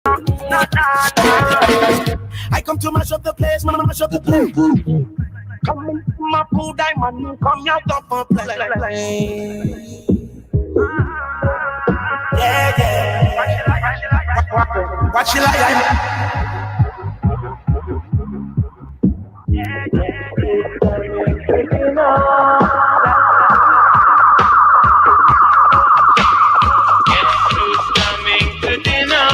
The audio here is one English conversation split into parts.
I come to mash up the place, mash up the place. Come in my pool diamond, come out of a play. Yeah, yeah. Watch it like yeah, yeah. Coming to dinner.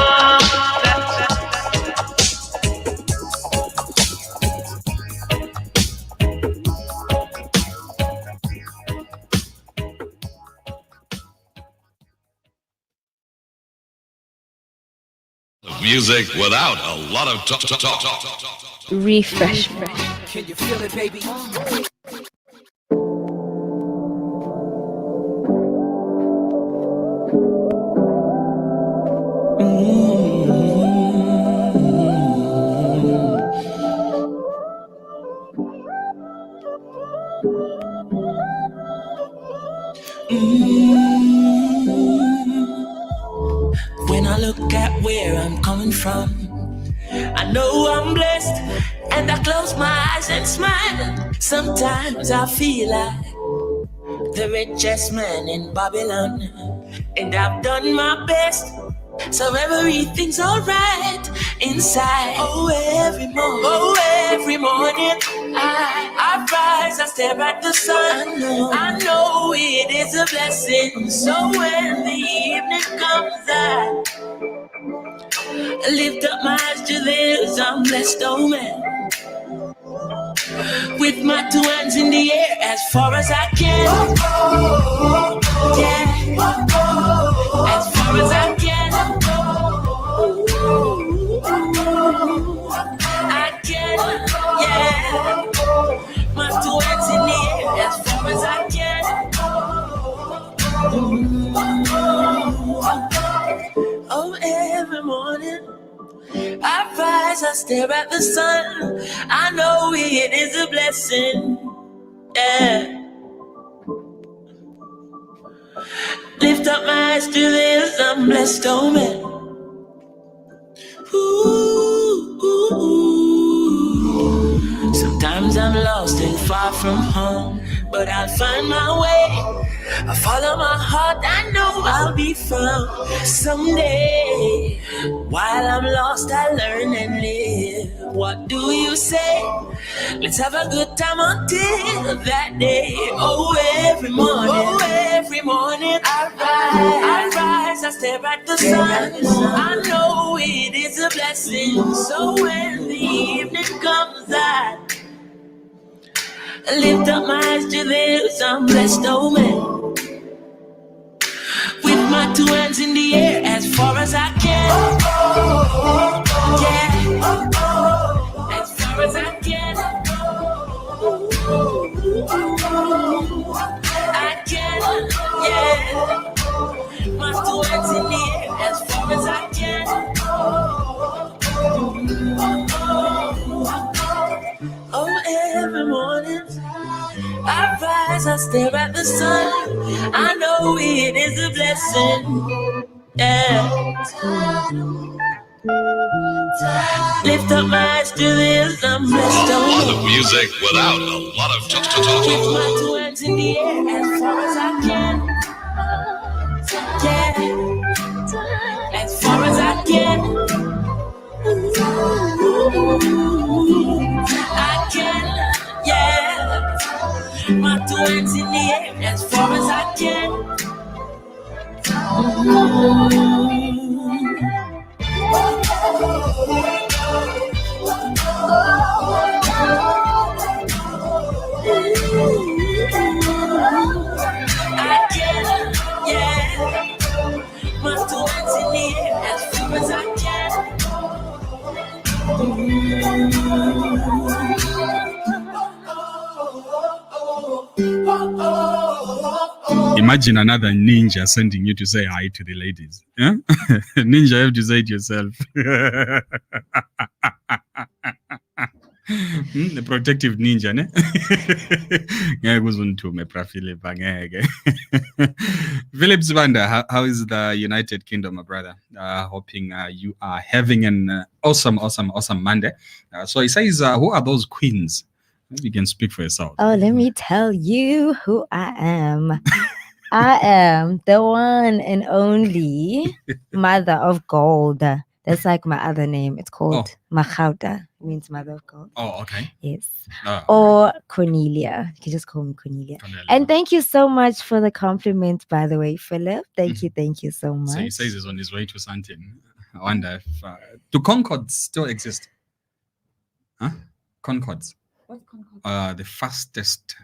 Music without a lot of talk. Refresh. Can you feel it, baby? When I look at where I'm coming from, I know I'm blessed, and I close my eyes and smile. Sometimes I feel like the richest man in Babylon, and I've done my best, so everything's alright inside. Oh, every morning, I rise, I stare at the sun. I know it is a blessing. So when the evening comes, I lift up my eyes to this, I'm blessed, oh man. With my two hands in the air as far as I can. Yeah, as far as I can. I can, yeah. My two hands in the air as far as I can. Oh, every morning I rise, I stare at the sun. I know it is a blessing. Yeah. Lift up my eyes to this, I'm blessed, oh man. Ooh, ooh, ooh. Sometimes I'm lost and far from home, but I'll find my way. I follow my heart, I know I'll be found someday. While I'm lost, I learn and live. What do you say? Let's have a good time until that day. Oh, every morning, I rise, I stare at the sun. I know it is a blessing. So when the evening comes, I lift up my eyes to this, I'm blessed, oh man. With my two hands in the air as far as I can. Yeah, as far as I can. I can, yeah. My two hands in the air as far as I can. Oh, every morning I rise, I stare at the sun. I know it is a blessing. Yeah. Lift up my eyes to this, I'm blessed. A lot of music without a lot of talk. With my two hands in the air as far as I can. Yeah. As far as I can. I can, yeah. My two hands in the air as far as I can. I can, yeah. My two hands in the air as far as I can. Imagine another ninja sending you to say hi to the ladies. Yeah? Ninja, you have to say it yourself. The protective ninja, ne? Ngeke uzundithume bra Philip, angeke. Philip Zibanda, how is the United Kingdom, my brother? Hoping you are having an awesome Monday. So he says, who are those queens? Maybe you can speak for yourself. Oh, let me tell you who I am. I am the one and only mother of gold. That's like my other name. It's called Magauta. It means mother of gold. Oh, okay. Yes. Oh, Or Cornelia. You can just call me Cornelia. And thank you so much for the compliment, by the way, Philip. Thank you so much. So he says he's on his way to Santin. I wonder if do Concords still exist? Huh? Concords. What's Concord? The fastest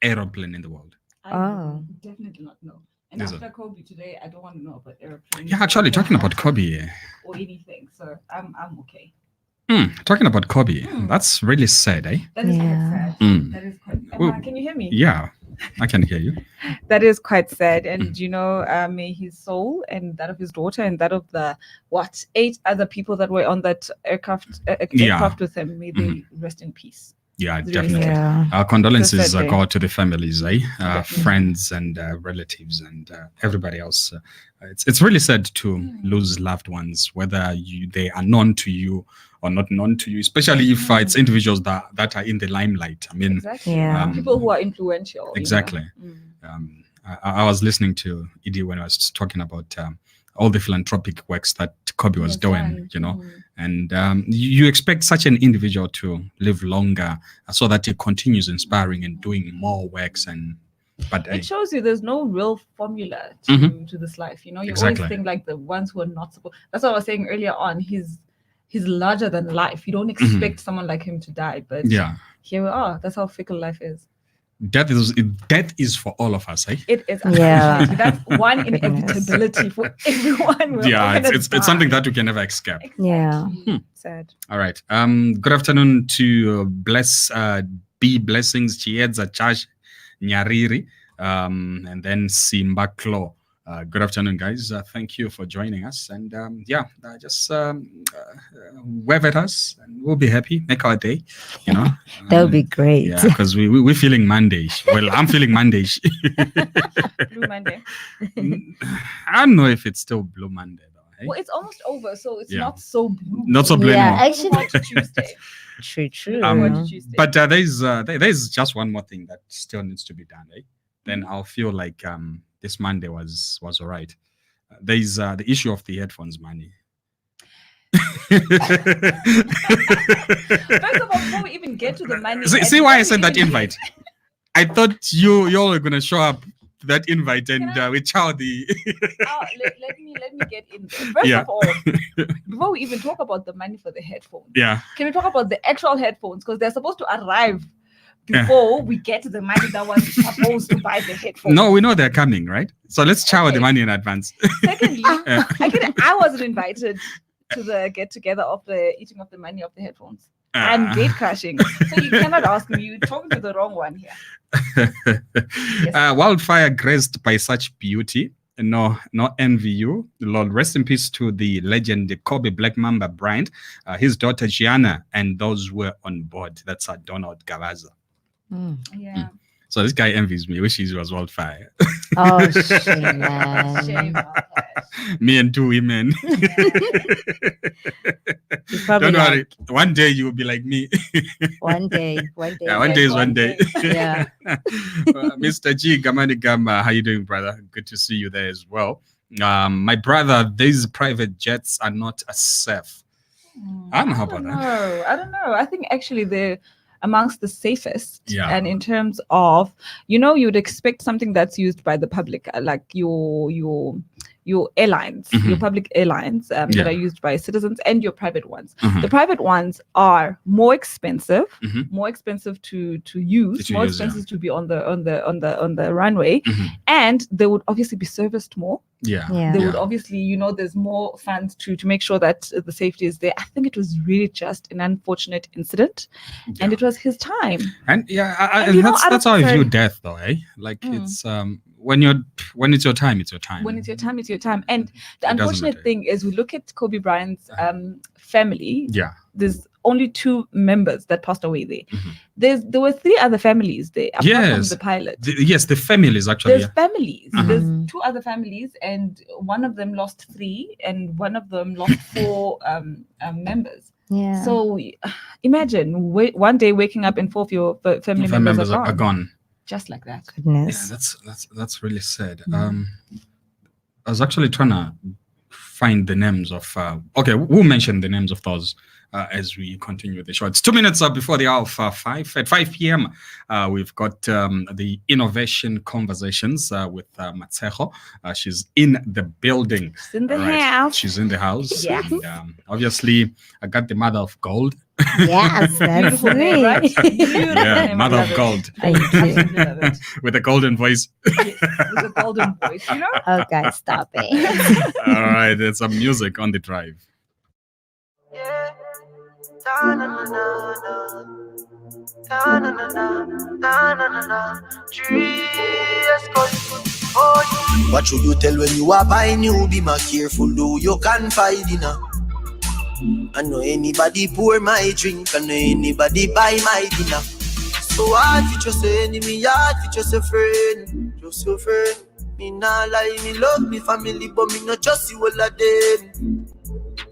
aeroplane in the world. Oh. Definitely not know. And Is after Kobe today, I don't want to know about airplanes. Yeah, actually, talking about Kobe. Or anything. So I'm okay. Talking about Kobe, that's really sad, eh? That is quite sad. That is quite sad. Well, can you hear me? Yeah, I can hear you. That is quite sad. And may his soul and that of his daughter and that of the 8 other people that were on that aircraft with him, may they rest in peace. Yeah, It's definitely. really sad. Our condolences Sad day. go out to the families, friends and relatives and everybody else. It's really sad to lose loved ones, whether they are known to you or not known to you, especially if it's individuals that are in the limelight. I mean, Exactly. Yeah. People who are influential. exactly. I was listening to Edie when I was talking about all the philanthropic works that Kobe was doing, and you expect such an individual to live longer so that he continues inspiring and doing more works. But it shows you there's no real formula to this life. You Exactly. always think like the ones who are not supposed. That's what I was saying earlier on. He's larger than life. You don't expect someone like him to die, but here we are. That's how fickle life is. death is for all of us, eh? It is. Yeah. Absolutely. That's one inevitability for everyone. It's something that you can never escape. Exactly. Yeah. Sad. All right. Good afternoon to B Blessings Chiedza Chash Nyariri, and then Simba Klo. Good afternoon, guys. Thank you for joining us. And just wave at us, and we'll be happy. Make our day. That would be great. Yeah, because we're feeling Monday-ish. Well, I'm feeling Monday-ish. Blue Monday. I don't know if it's still Blue Monday though. Eh? Well, it's almost over, so it's Yeah. not so blue. Not so blue Yeah, anymore. actually, Forward to Tuesday. true. Forward to Tuesday. But there's just one more thing that still needs to be done. Eh? Then I'll feel like this Monday was all right. There's the issue of the headphones money. First of all, before we even get to the money, See why I sent that invite? I thought y'all were gonna show up to that invite and we chow the. let me get in there. First of all, before we even talk about the money for the headphones, can we talk about the actual headphones, because they're supposed to arrive before we get to the money that was supposed to buy the headphones. No, we know they're coming, right? So let's chow the money in advance. Secondly, I wasn't invited to the get together of the eating of the money of the headphones. I'm gate crashing, so you cannot ask me. You're talking to the wrong one here. Wildfire graced by such beauty. No envy you. Lord, rest in peace to the legend Kobe Black Mamba Bryant, his daughter Gianna, and those who were on board. That's Donald Gavaza. Yeah. So this guy envies me. Wish he was wildfire. Oh, shame, man. Shame. Me and 2 women. He's probably Don't worry. like, One day you will be like me. one day. Yeah, one day is one day. Yeah. Mr. G Gamani Gamba, how you doing, brother? Good to see you there as well. My brother, these private jets are not as safe. I don't know about that. I don't know. I think actually they're amongst the safest. Yeah. And in terms of, you'd expect something that's used by the public, like your airlines, your public airlines that are used by citizens, and your private ones. The private ones are more expensive, to use, more expensive to be on the runway, and they would obviously be serviced more. They would obviously, there's more funds to make sure that the safety is there. I think it was really just an unfortunate incident, and it was his time. And that's how I view death, though, eh? Like it's when it's your time, it's your time. When it's your time, it's your time. And the unfortunate thing is, we look at Kobe Bryant's family. there's only 2 members that passed away there. There were 3 other families there apart from the pilot. Yes, the families actually. There's families. There's 2 other families, and one of them lost 3, and one of them lost 4 members. Yeah. So imagine one day waking up and 4 of your family members are gone. Just like that. Goodness. Yeah, that's really sad. I was actually trying to find the names of we'll mention the names of those as we continue the show. It's 2 minutes before the hour of 5. At 5 p.m. We've got the innovation conversations with Matseho. She's in the building. She's in the house. She's in the house. Yeah. And, obviously, I got the mother of gold. Yes, that's me. Right? Yeah, mother of gold. Thank you. With a golden voice. Yes, with a golden voice, you know? Oh, guys, stop it. All right, there's some music on the drive. What should you tell when you are buying new? Be more careful, though you can find dinner. I know anybody pour my drink, I know anybody buy my dinner. So hard for just an enemy, hard for just a friend, just your friend. Me nah lie, me love me family, but me not just see all of them.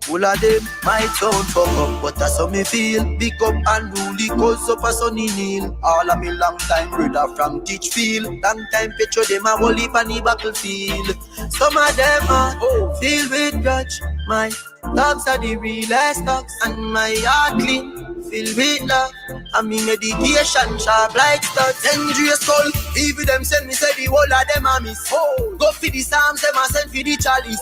All of them might sound fuck up, but that's how me feel. Big up and rule, cause up a sunny kneel. All of me long time brother from Teachfield. Long time picture them a whole heap on the battlefield. Some of them are filled with grudge. My dogs are the realest dogs, and my heart clean, filled with love. And me meditation sharp like studs. Dangerous call, even them send me say the whole of them a miss. Go for the Psalms, them a send for the chalice.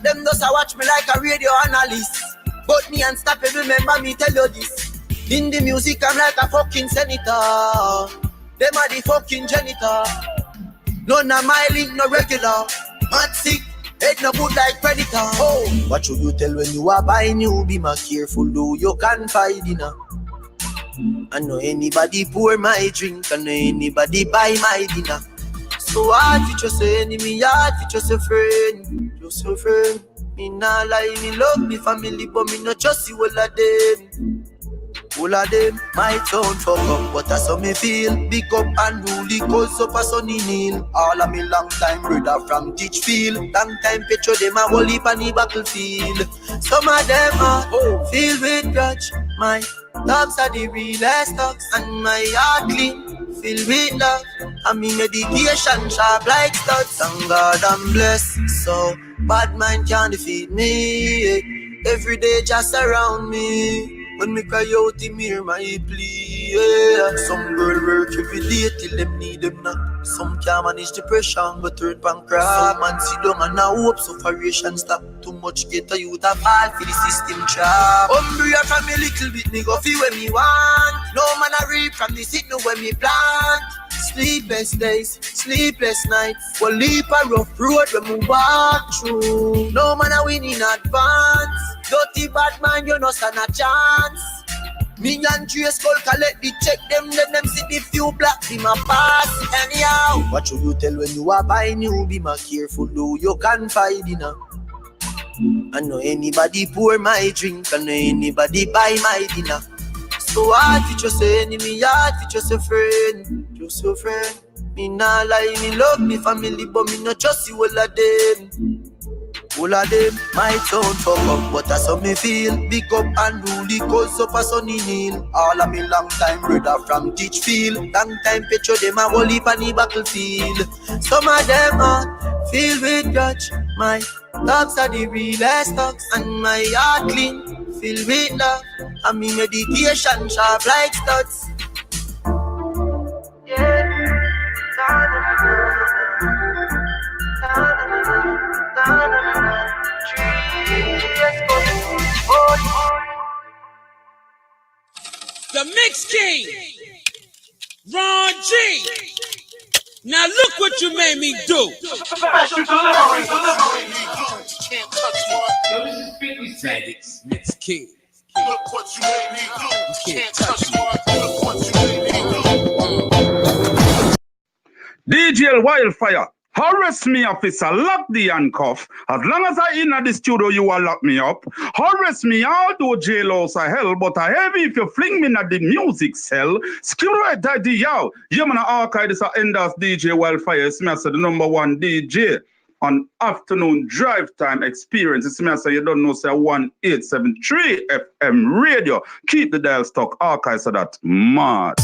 Them does a watch me like a radio analyst. But me unstoppable, remember me tell you this. In the music I'm like a fucking senator. Them are the fucking janitor. None of my link no regular. Mad sick, head no good like predator. What should you tell when you are buying new? Be more careful, though you can find dinner. I know anybody pour my drink, I know anybody buy my dinner. So hard for just an enemy, hard for just a friend, just a friend. Me nah lie, me love me family, but me not just see all of them. All of them might sound fuck up, but that's how me feel. Big up and rule, cause up a sunny kneel. All of me long time brother from Teachfield. Long time picture them a whole heap on the battlefield. Some of them are filled with grudge. My dogs are the realest dogs, and my heart clean, filled with love. And me medication sharp like studs. Thank God I'm blessed, so bad mind can't defeat me. Every day just around me. When me cry out, him hear my plea. Yeah. Some girl work every day till them need them not. Some can't manage depression, but turn bankrupt. Some man sit down and now hope sufferation stop. Too much get a youth a fall for the system trap. Hungry from me little bit, me go feel when me want. No man a reap from the signal when me plant. Sleepless days, sleepless nights. One leap a rough road when we walk through. No man a win in advance. Dirty bad man, you no stand a chance. Me and Trace Skull collect the check them, let them see the few blacks in my pass. Anyhow, what should you tell when you are buying new? Be more careful, though you can find dinner. I know anybody pour my drink, I know anybody buy my dinner. So hard for just an enemy, hard for just a friend, just a friend. Me nah lie, me love me family, but me not just see all of them. All of them might sound fuck up, but that's how me feel. Big up and rule, cause up a sunny kneel. All of me long time brother from Teachfield. Long time picture them a whole heap on the battlefield. Some of them are filled with grudge. My dogs are the realest dogs, and my heart clean, filled with love. And me meditation sharp like studs. Yeah. The Mix King, Ron G. Now look what you made me do. Special delivery. Can't touch my Mix King. Look what you made me do. You can't touch me. Look what you made me do. DJ Wildfire, Arrest me, officer, lock the handcuff. As long as I in the studio, you will lock me up. Arrest me, I'll do jailhouse a hell, but I heavy if you fling me in the music cell. Security daddy, yo. You man archive this Enders DJ Wildfire. It's me, I said the #1 DJ on afternoon drive time experience. It's me, I say you don't know, say 1873 FM radio. Keep the dial stock archive so that mad.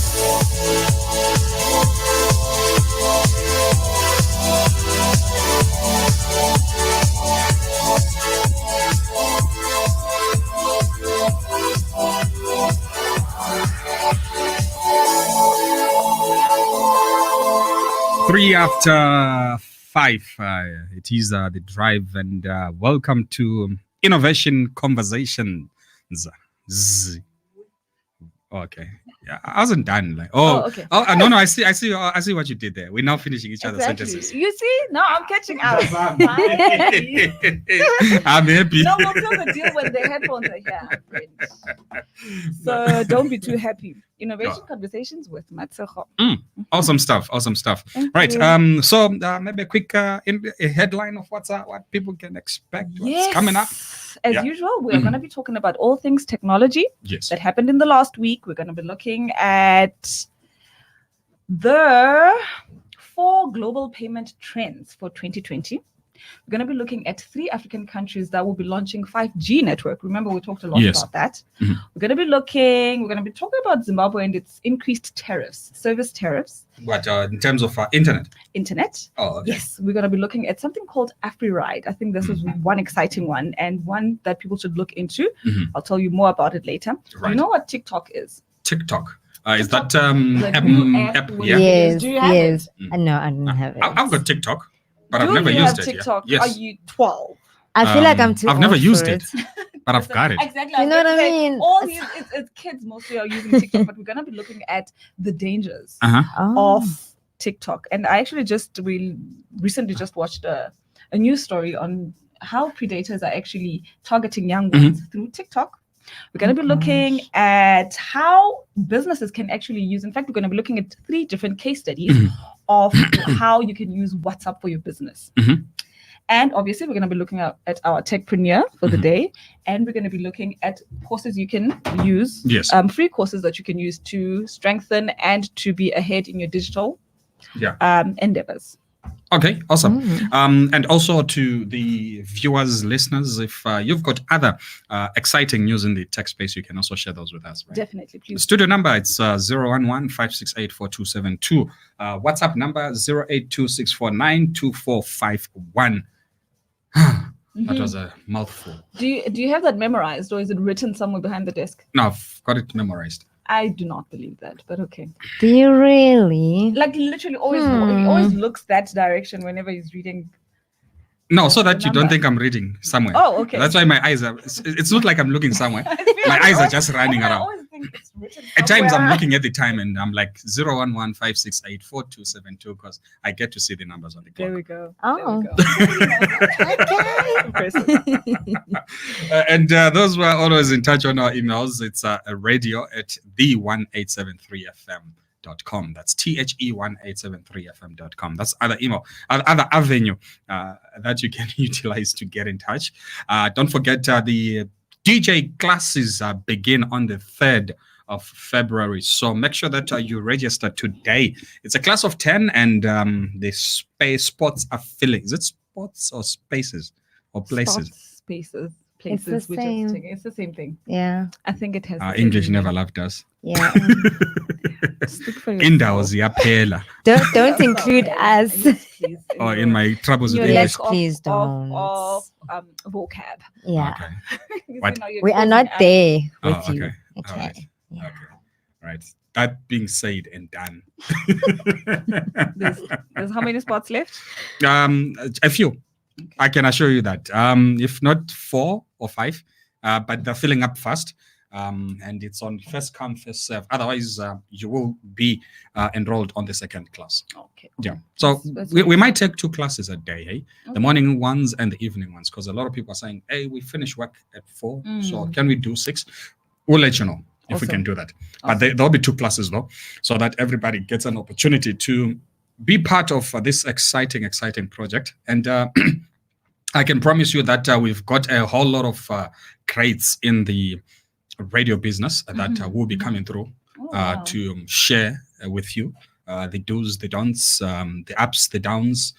Three after 5. It is the drive, and welcome to Innovation Conversations. Okay, yeah, I wasn't done. Like, okay. No, I see what you did there. We're now finishing each other's sentences. You see, now I'm catching up. I'm happy. No, we'll close the deal when the headphones are here. So don't be too happy. Innovation Conversations with Matsuho. Awesome stuff. Thank Right. you. So maybe a quick a headline of what people can expect. What's coming up. As usual, we're going to be talking about all things technology that happened in the last week. We're going to be looking at the 4 global payment trends for 2020. We're going to be looking at 3 African countries that will be launching 5G network. Remember, we talked a lot about that. Mm-hmm. We're going to be talking about Zimbabwe and its increased tariffs, service tariffs. What in terms of internet? Internet. Oh, okay. Yes, we're going to be looking at something called AfriRide. I think this is one exciting one and one that people should look into. Mm-hmm. I'll tell you more about it later. Right. You know what TikTok is? TikTok. Is that the new app with Yes, Do you have yes. it? No, I don't have it. I've got TikTok, but I've Do never you used have it. TikTok? Yes. Are you 12? I feel like I'm too I've never old used for it, but I've got it. Exactly. You know what I mean? All these it's kids mostly are using TikTok, but we're gonna be looking at the dangers of TikTok. And I actually recently just watched a news story on how predators are actually targeting young ones through TikTok. We're going to be looking at how businesses can actually use. In fact, we're going to be looking at 3 different case studies of how you can use WhatsApp for your business. And obviously, we're going to be looking at our techpreneur for the day. And we're going to be looking at courses you can use, free courses that you can use to strengthen and to be ahead in your digital endeavors. Okay, awesome. And also to the viewers, listeners, if you've got other exciting news in the tech space, you can also share those with us. Right? Definitely, please. Studio number, it's 011-568-4272. WhatsApp number, 0826492451. That was a mouthful. Do you have that memorized, or is it written somewhere behind the desk? No, I've got it memorized. I do not believe that, but okay. Do you really? Like literally always, he always looks that direction whenever he's reading. No, so that you don't think I'm reading somewhere. Oh, okay. That's why my eyes are. It's not like I'm looking somewhere. My eyes are just running around. I always think it's written At times I'm somewhere. looking at the time and I'm like 011-568-4272 because I get to see the numbers on the clock. There we go. Oh. And those were always in touch on our emails. It's radio at the1873fm.com. That's THE1873fm.com. That's other avenue that you can utilize to get in touch. Don't forget the DJ classes begin on the 3rd of February. So make sure that you register today. It's a class of 10 and the spots are filling. Is it spots or spaces or places? Places. It's the same. It's the same thing. Yeah. I think it has. English never loved us. Yeah. Speak for Indaos yaphela. Don't include us. Or in my troubles with Your English. lack Please don't. Of vocab. Yeah. Okay. You see, What? now you're We are closing not out. there with Oh, you. okay. Okay. All right. Yeah. Okay. Right. That being said and done. There's how many spots left? A few. I can assure you that. If not 4 or 5, but they're filling up fast. And it's on first come, first serve. Otherwise, you will be enrolled on the second class. Okay. Yeah. So That's we might take 2 classes a day, hey? The morning ones and the evening ones, because a lot of people are saying, hey, we finish work at 4, so can we do 6? We'll let you know if we can do that. But there'll be 2 classes though, so that everybody gets an opportunity to be part of this exciting project. And I can promise you that we've got a whole lot of crates in the radio business that will be coming through to share with you. The do's, the don'ts, the ups, the downs,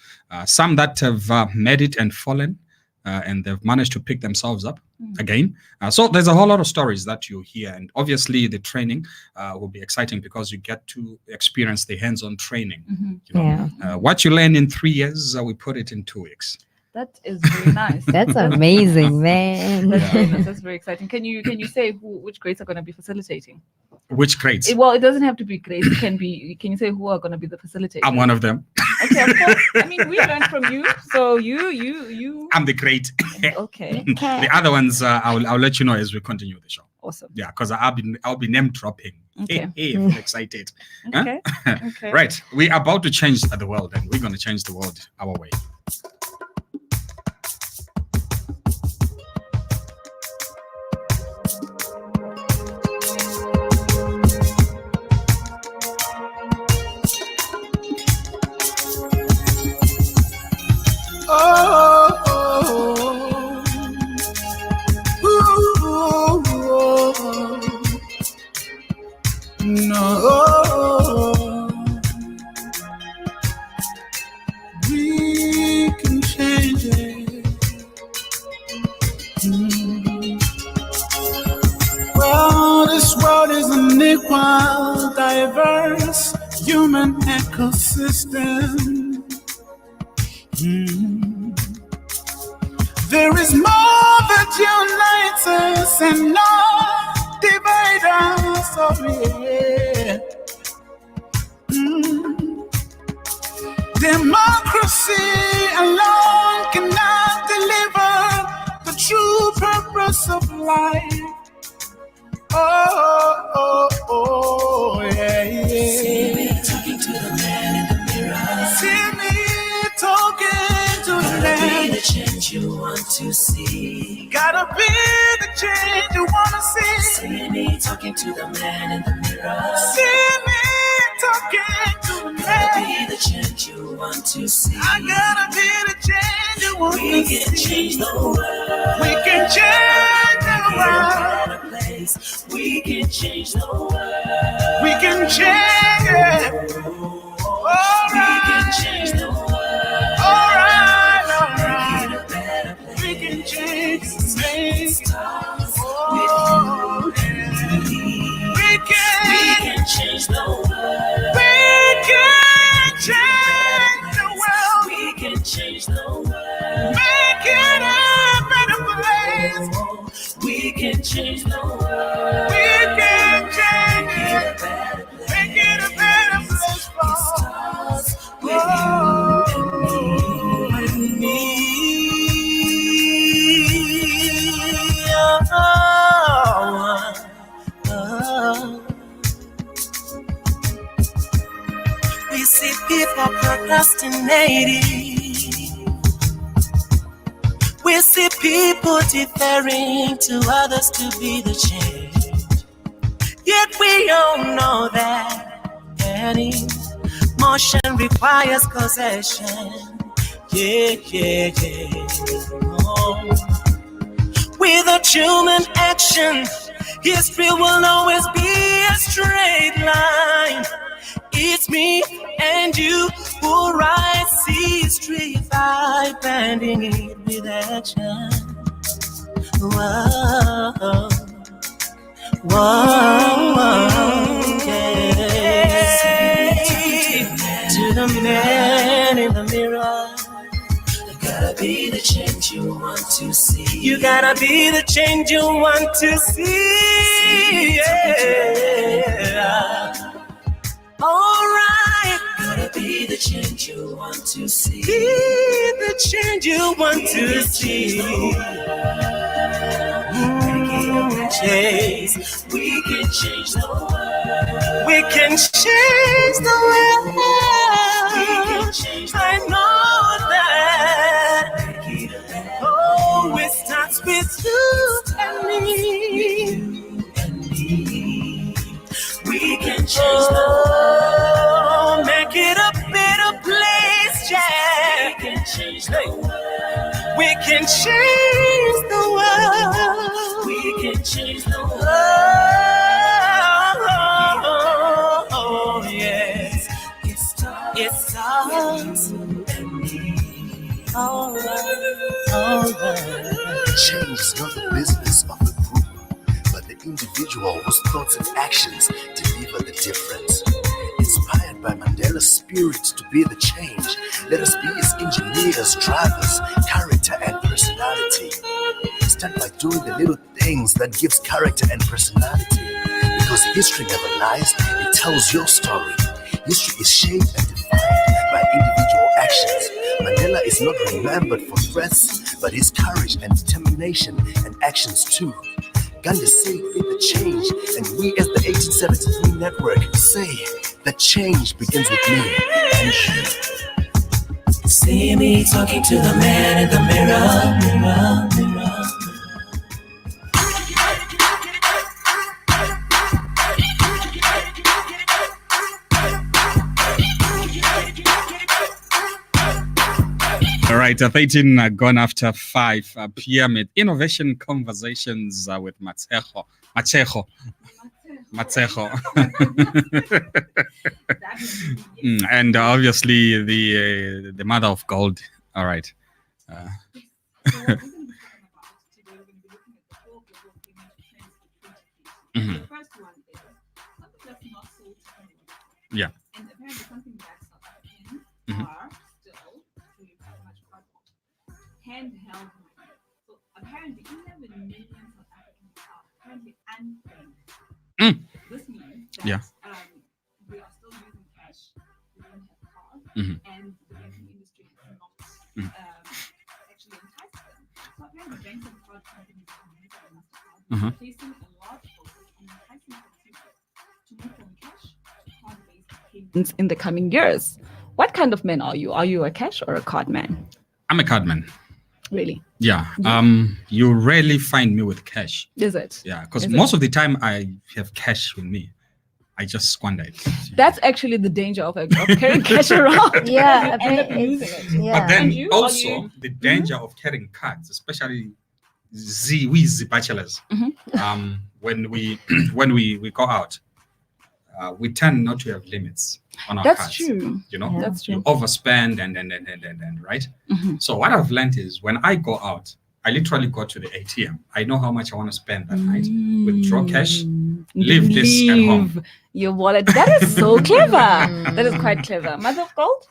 some that have made it and fallen, and they've managed to pick themselves up again. So there's a whole lot of stories that you hear, and obviously the training will be exciting because you get to experience the hands-on training. You know? What you learn in 3 years, we put it in 2 weeks. That is very nice. That's amazing, man. That's very nice. That's very exciting. Can you say which grades are going to be facilitating? Which grades? Well, it doesn't have to be grades. It can be. Can you say who are going to be the facilitators? I'm one of them. Okay, of course. I mean, we learned from you, so you. I'm the great. Okay. The other ones, I'll let you know as we continue the show. Awesome. Yeah, because I'll be name dropping. Okay. Hey, I'm excited. Okay. Huh? Okay. Right. We're about to change the world, and we're going to change the world our way. Diverse human ecosystem. There is more that unites us and not divides us. Oh, yeah. Democracy alone cannot deliver the true purpose of life. Oh, yeah, yeah. See me talking to the man in the mirror. See me talking to the man. Gotta be the change you want to see. Gotta be the change you wanna see. See me talking to the man in the mirror. See me talking to the man. Gotta be the change you want to see. I gotta be the change you want to see. We can change the world. We can change the world. We can change the world. We can change it. All right. We can change the world. All right, all Make right. it a better place. We can change the place. Stars Oh, with you. we can change the world. We can change the world. We can change the world. Make it a better place. We can change the world. We can change it. Make it a better place for Stars with you and me. We see people procrastinating. We see people deferring to others to be the change. Yet we all know that any motion requires causation. Yeah. Oh. Without human action, history will always be a straight line. It's me and you who write history by bending it with action. Whoa, yeah. To the man in the mirror. You gotta be the change you want to see. You gotta be the change you want to see. Yeah. Alright, gotta be the change you want to see. Be the change you want to see. Chase. We can change the world. We can change the world. We can change the world. I know that. Oh, it starts with you and me. We can change the world. Make it a better change the world. Oh, yes. It starts with me. All right. Change is not the business of the group, but the individual whose thoughts and actions deliver the difference. Inspired by Mandela's spirit to be the change, let us be his engineers, drivers, character and personality. Start by doing the little things that gives character and personality. Because history never lies, it tells your story. History is shaped and defined by individual actions. Mandela is not remembered for threats, but his courage and determination and actions too. Gandhi said, be the change, and we as the 1873 network say, that change begins with me and you. See me talking to the man in the mirror. All right, 13 gone after 5 p.m. at Innovation Conversations with Matseho. And obviously the mother of gold. All right. Mhm. The first one is something that's not sold to anyone. Yeah. And apparently something that South Africans Mhm. are still doing very much cardboard. Handheld money. So apparently 11 million South Africans are currently unbanked. This means that Yeah. we are still using cash, we don't have cards, Mhm. and the banking industry has not actually enticed them. So apparently banks and card companies are placing a large focus on enticing consumers to move from cash to card-based payments in the coming years. What kind of man are you? Are you a cash or a card man? I'm a card man. Really? Yeah. You rarely find me with cash. Is it? Yeah, because Is most of the time I have cash with me. I just squander it. That's actually the danger of carrying cash around. Yeah, You end up it's- losing it. yeah. But then And you, are also you- the danger of carrying cards, especially we bachelors, when we go out, we tend not to have limits on our That's cards. true. You know, That's true. you overspend and right. Mhm. So what I've learned is when I go out, I literally go to the ATM. I know how much I want to spend that night. Withdraw cash, leave this at home. Your wallet. That is so clever. That is quite clever. Mother of gold?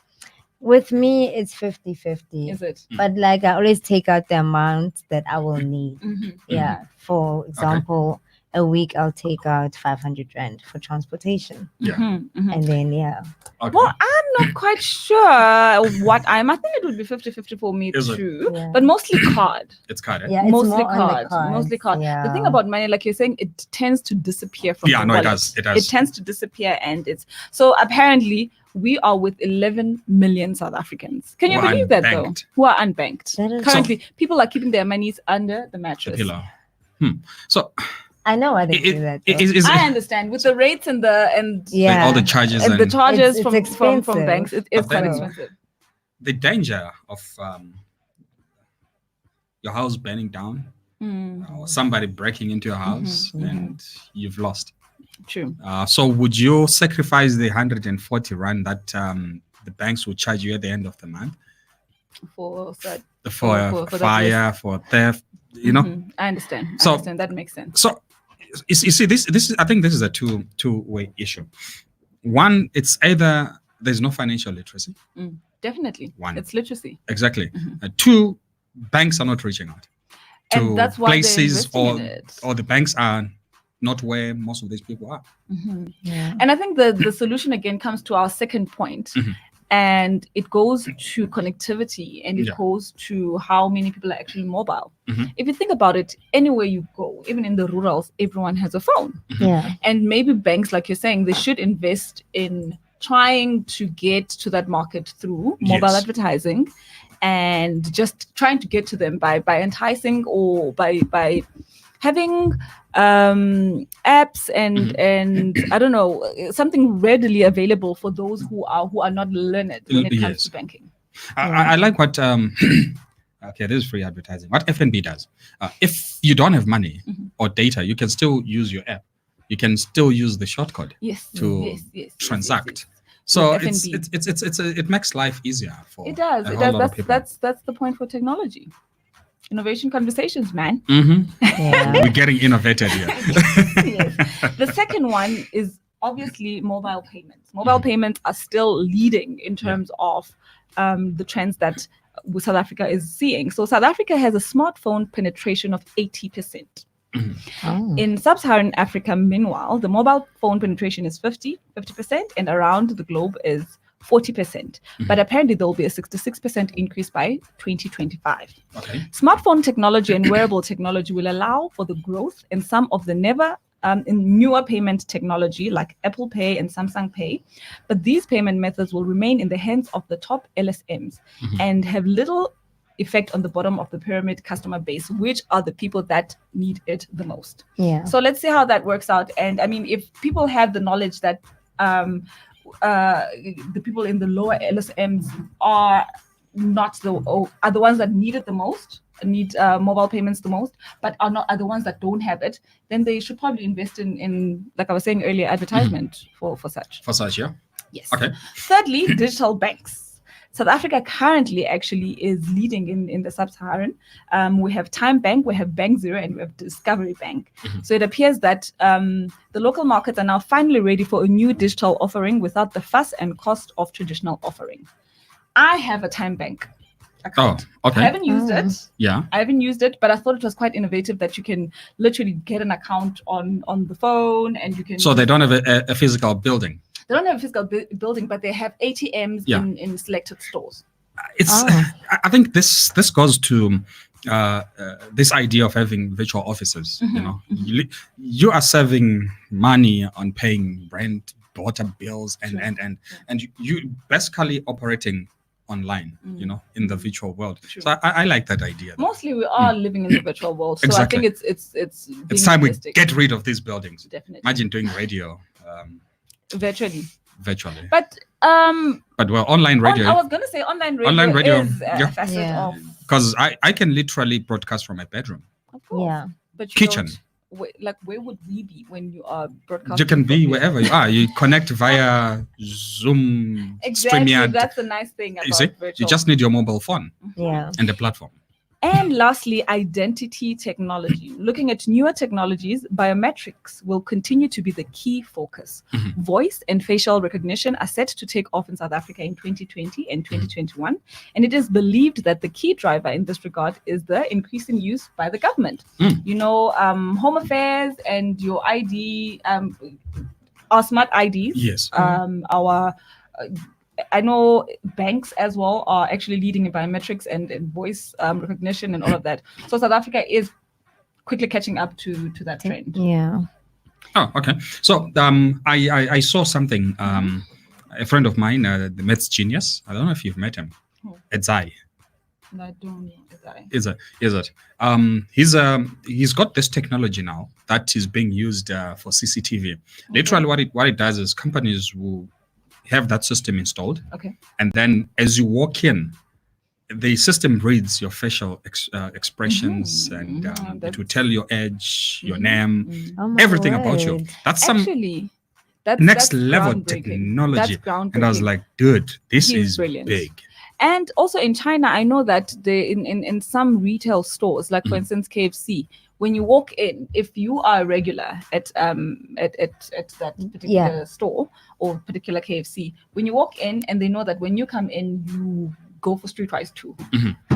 With me, it's 50-50. Is it? But like I always take out the amount that I will need. Mhm. Yeah. For example, a week I'll take out 500 rand for transportation. Yeah. And then Okay. Well, I'm not quite sure what I think it would be 50-50 for me Is it? too. Yeah. But mostly card. It's card. Yeah, it's Mostly more on the card. cards, Mostly card. yeah. The thing about money, like you're saying, it tends to disappear from Yeah, the no, it wallet. does. It does. It tends to disappear, and it's so apparently we are with 11 million South Africans. Can you Who are believe that though? unbanked. Who are unbanked? That is- Currently, people are keeping their monies under the The mattress. pillow. So I know why they it- do that. it- though. is I understand with the rates and yeah. all the charges and the charges It's from expensive. banks. It is But quite then- expensive. the danger of your house burning down or somebody breaking into your house and you've lost. True. So would you sacrifice the 140 rand that the banks will charge you at the end of the month For that. for that fire, for theft, you know? Mhm. I understand. I So- understand. That makes sense. So you see, this is, I think this is a two-way issue. One, it's either there's no financial literacy. Definitely. One. It's literacy. Exactly. Two, banks are not reaching out to And that's why they're places investing in it. or the banks are not where most of these people are. Yeah. And I think the solution again comes to our second point. And it goes to connectivity and it Yeah. goes to how many people are actually mobile. Mhm. If you think about it, anywhere you go, even in the rurals, everyone has a phone. Yeah. And maybe banks, like you're saying, they should invest in trying to get to that market through mobile Yes. advertising and just trying to get to them by enticing or by having apps and I don't know, something readily available for those who are not learned when it comes Yes. to banking. I like what Okay, this is free advertising. What FNB does, if you don't have money or data, you can still use your app. You can still use the shortcode to transact. So it makes life easier for it does. a It whole does. lot of people. That's the point for technology. Innovation conversations, man. We're getting innovated here. Yes. The second one is obviously mobile payments. Mobile payments are still leading in terms of the trends that South Africa is seeing. So South Africa has a smartphone penetration of 80%. In sub-Saharan Africa, meanwhile, the mobile phone penetration is 50%, and around the globe is 40%. But apparently there will be a 66% increase by 2025. Okay. Smartphone technology and wearable technology will allow for the growth in some of the in newer payment technology like Apple Pay and Samsung Pay. But these payment methods will remain in the hands of the top LSMs and have little effect on the bottom of the pyramid customer base, which are the people that need it the most. Yeah. So let's see how that works out. And I mean, if people have the knowledge that the people in the lower LSMs are the ones that need it the most, need mobile payments the most, but are the ones that don't have it, then they should probably invest in like I was saying earlier, advertisement for such. For such, yeah. Yes. Okay. Thirdly, digital banks. South Africa currently actually is leading in the sub-Saharan. We have Time Bank, we have Bank Zero, and we have Discovery Bank. So it appears that the local markets are now finally ready for a new digital offering without the fuss and cost of traditional offering. I have a Time Bank account. Oh, okay. I haven't used it. Yeah. I haven't used it, but I thought it was quite innovative that you can literally get an account on the phone and you can... So they don't have a physical building? They don't have a physical building, but they have ATMs in selected stores. I think this goes to this idea of having virtual offices. You know, you are saving money on paying rent, water bills, and you basically operating online. You know, in the virtual world. So I like that idea. Mostly, we are living in the virtual world. So exactly. I think it's time we get rid of these buildings. Definitely. Imagine doing radio. Virtually. But online radio. I was gonna say online radio is a facet of, because I can literally broadcast from my bedroom. Of course. Yeah. But kitchen. Where would we be when you are broadcasting? You can be wherever you are. You connect via Zoom. Exactly. StreamYard. That's the nice thing about virtual. You just need your mobile phone. And the platform. And lastly, identity technology. Looking at newer technologies, biometrics will continue to be the key focus. Voice and facial recognition are set to take off in South Africa in 2020 and 2021. And it is believed that the key driver in this regard is the increasing use by the government. You know, Home Affairs and your ID, our smart IDs. Yes. I know banks as well are actually leading in biometrics and voice recognition and all of that. So South Africa is quickly catching up to that trend. Yeah. Oh, okay. So I saw something. A friend of mine, the maths genius. I don't know if you've met him. Edzai. No, I don't know Edzai. He's got this technology now that is being used for CCTV. Literally, what it does is companies will have that system installed. Okay. And then as you walk in, the system reads your facial expressions and it will tell your age, your name, everything about you. That's next level technology. And I was like, dude, this is brilliant. Big. And also in China, I know that in some retail stores, like for instance KFC, when you walk in, if you are a regular at that particular store or particular KFC, when you walk in and they know that when you come in, you go for streetwise too.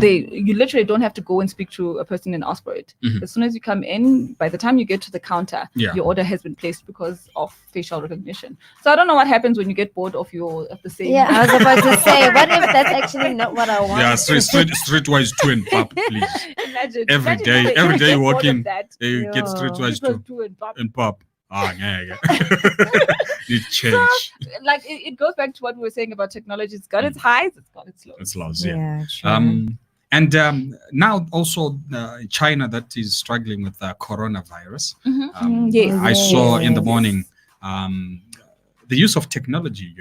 You literally don't have to go and speak to a person and ask for it. As soon as you come in, by the time you get to the counter, your order has been placed because of facial recognition. So I don't know what happens when you get bored of the same. Yeah, I was about to say, what if that's actually not what I want? Yeah, streetwise two and pop, please. Imagine every day you walk in, you get streetwise two and pop. Yeah. You change. So, like it goes back to what we were saying about technology. It's got its highs, it's got its lows. It's lows, yeah. And now also China that is struggling with the coronavirus. Yes. I saw in the morning the use of technology,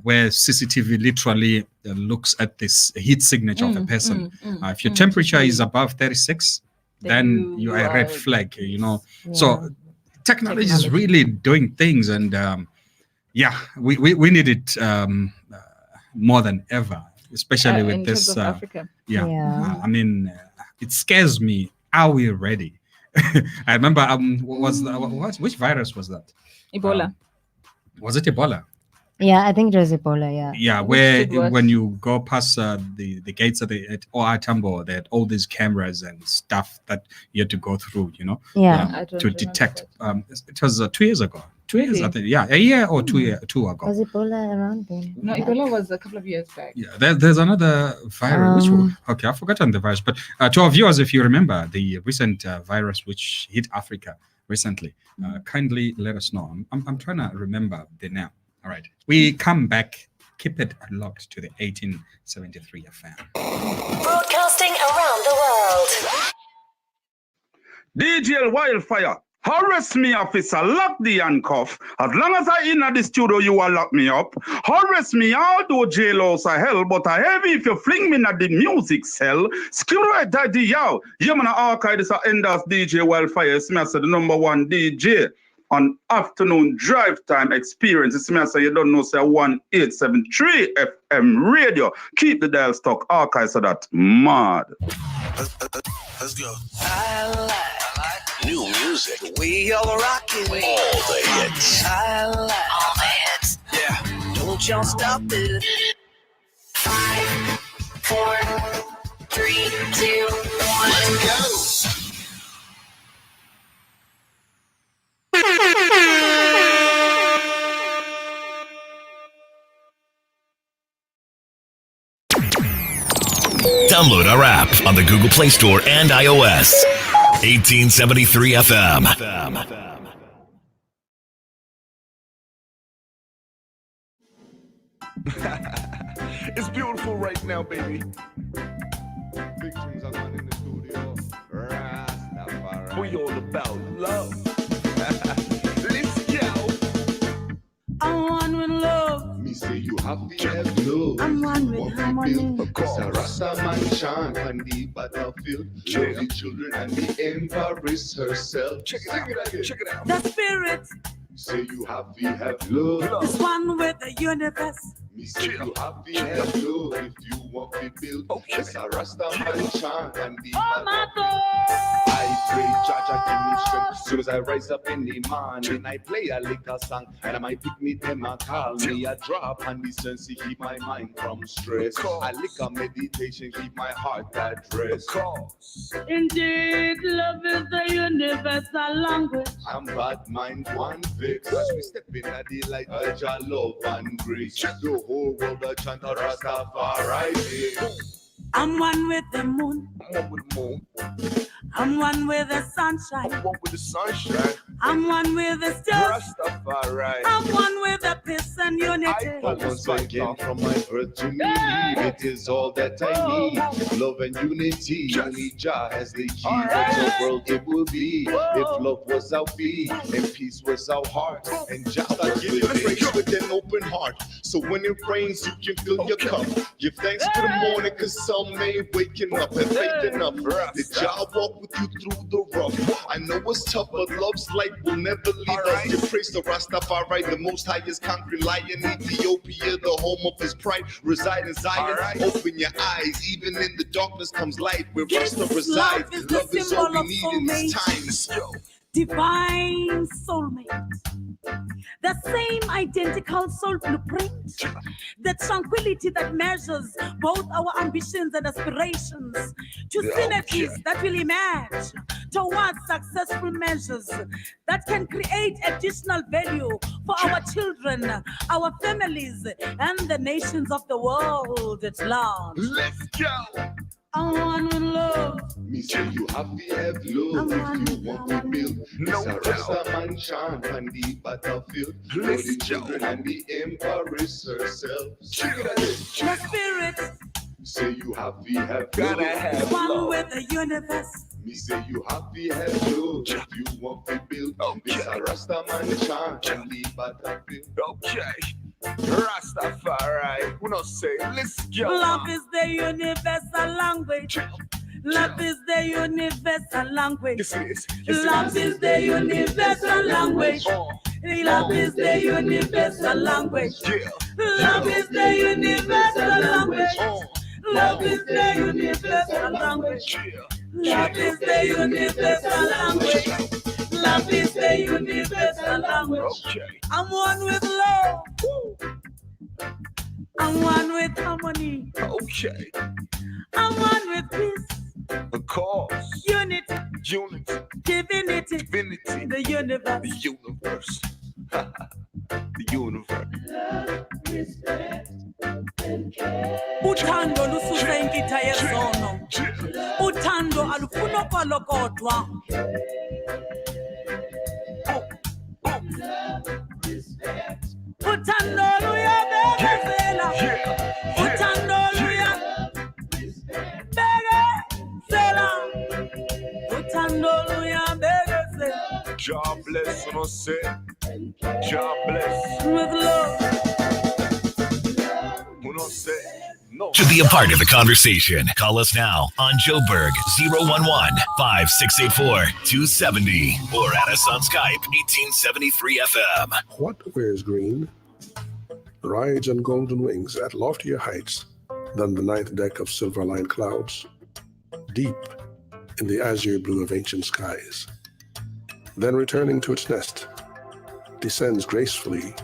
where CCTV literally looks at this heat signature of a person. If your temperature is above 36, then you are a red flag, So technology is really doing things, and we need it more than ever, especially with this. Terms of Africa. I mean, it scares me. Are we ready? I remember which virus was that? Ebola. Was it Ebola? Yeah, I think it was Ebola. Yeah. Yeah, where when you go past the gates at OR Tambo, they had all these cameras and stuff that you had to go through, to detect. It was 2 years ago. 2 years, I think. Yeah, a year or 2 years ago. Was Ebola around then? No, Ebola was a couple of years back. Yeah, there's another virus. Okay, I've forgotten the virus. But to our viewers, if you remember the recent virus which hit Africa recently, kindly let us know. I'm trying to remember the name. All right, we come back. Keep it locked to the 1873 FM. Broadcasting around the world. DJ Wildfire. Harass me, officer, lock the handcuff. As long as I in the studio, you will lock me up. Harass me, although jailhouse a hell, but I heavy if you fling me at the music cell. Skill right, daddy, yo. You man, archive this Enders DJ Wildfire. It's me, I said, the #1 DJ on afternoon drive time experience. It's me, I say, you don't know, say 1873 FM radio. Keep the dial stock archive, so that mad. Let's go. I like new music. We all rockin'. All the hits. I like All the hits. Yeah. Don't y'all stop it. 5, 4, 3, 2, 1. Let's go. Download our app on the Google Play Store and iOS. 1873 FM. It's beautiful right now, baby. Big things are going in the studio. Rastafari. We all about love. Let's go. I'm one with love. Me say you have to have love. I'm one with harmony. It's a Rasta man chant on the battlefield. Love the children and the empress herself. Check it out. Check it out. The spirit Say you have to have love. is one with the universe. Me say you have to have love if you want to build. It's a Rasta man chant and the Oh my God. I pray, Jaja, give me strength. Soon as I rise up in the morning, I play a little song, and I might pick me them and call me a drop and the sense to keep my mind from stress. I lick a meditation, keep my heart at rest. Indeed, love is the universal language. I'm bad mind one fix. As we step in at the light of your love and grace, the whole world a chant a Rastafari. I'm one with the moon. I'm one with the moon. I'm one with the sunshine. I'm one with the sunshine. I'm one with the stars. Rastafari. I'm one with the peace and unity. Once again, from my birth to me, it is all that I need. Love and unity. Only Jah has the key. What the world it will be if love was our beat and peace was our heart. And Jah start giving praise with an open heart. So when it rains, you can fill your cup. Give thanks to the morning, cause some ain't waking up and faith enough. The Jah walk with you through the rough. I know it's tough, but love's light will never leave us. You praise the Rastafari, the most highest conquering lion. Ethiopia, the home of his pride, reside in Zion. Open your eyes, even in the darkness comes light. Where Rasta resides, love is all we need in these times. Divine soulmate. The same identical soul blueprint. The tranquility that measures both our ambitions and aspirations to synergies that will emerge towards successful measures that can create additional value for our children, our families, and the nations of the world at large. Let's go. I'm one with love. Me say you have to have love if you want to build. It's a Rasta man chant on the battlefield. Love the children and the empress herself. The spirit Say you have to have Gotta love. have one love. with the universe. Me say you happy hello. If you want to build, this a Rasta man chant and the battlefield. Okay. Rastafari, we not say, let's go. Love is the universal language. Love is the universal language. Love is the universal language. Love is the universal language. Love is the universal language. Love is the universal language. Love is the universal language. Love is the universal language. I'm one with love. I'm one with harmony. Okay. I'm one with peace. Of course. Unity. Unity. Divinity. Divinity. The universe. The universe. The universe. Love, respect, and care. Uthando lususa inkitha yezono. Uthando alufuna kwalo kodwa. Uthando luyabekezela. Uthando luyabekezela. Uthando luyabekezela. God bless, you know, say. God bless. With love. You know, say. No. To be a part of the conversation, call us now on Joburg 011-5684-270 or add us on Skype 1873 FM. What wears green rides on golden wings at loftier heights than the ninth deck of silver-lined clouds, deep in the azure blue of ancient skies. Then returning to its nest, descends gracefully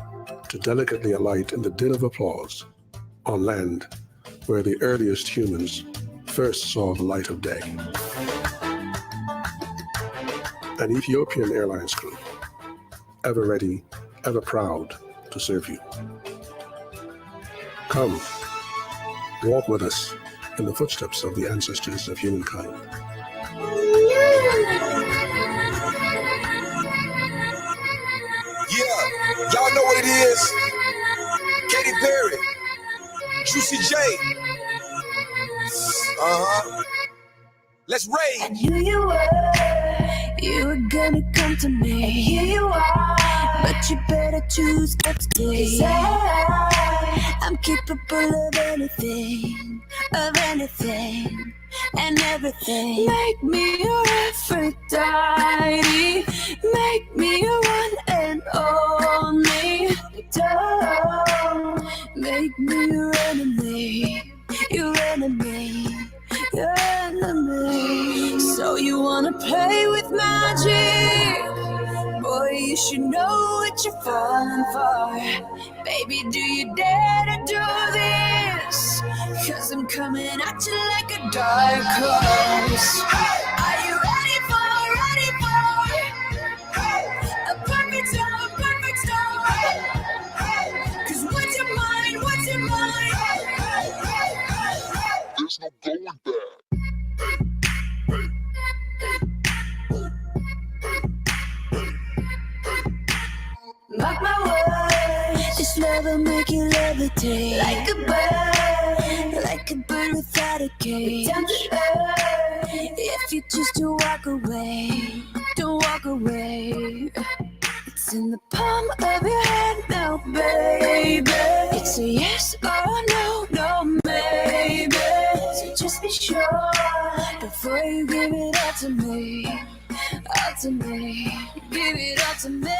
to delicately alight in the din of applause on land where the earliest humans first saw the light of day. An Ethiopian Airlines crew, ever ready, ever proud to serve you. Come, walk with us in the footsteps of the ancestors of humankind. Yeah, y'all know what it is. Katy Perry, Juicy J. Let's raid. And here you were gonna come to me. And here you are, but you better choose not to stay. 'Cause I'm capable of anything, and everything. Make me your Aphrodite, make me your one and only. Don't make me your enemy, your enemy, your enemy. So you wanna play with magic? Boy, you should know what you're falling for. Baby, do you dare to do this? 'Cause I'm coming at you like a dark horse. Are you ready for a perfect storm, perfect storm? 'Cause what's your mind, what's your mind? There's no going back. Mark my words, this love will make you levitate like a bird without a cage. Down to earth, if you choose to walk away, don't walk away. It's in the palm of your hand now, baby. It's a yes or no, no maybe. So just be sure before you give it all to me. All to me, give it all to me.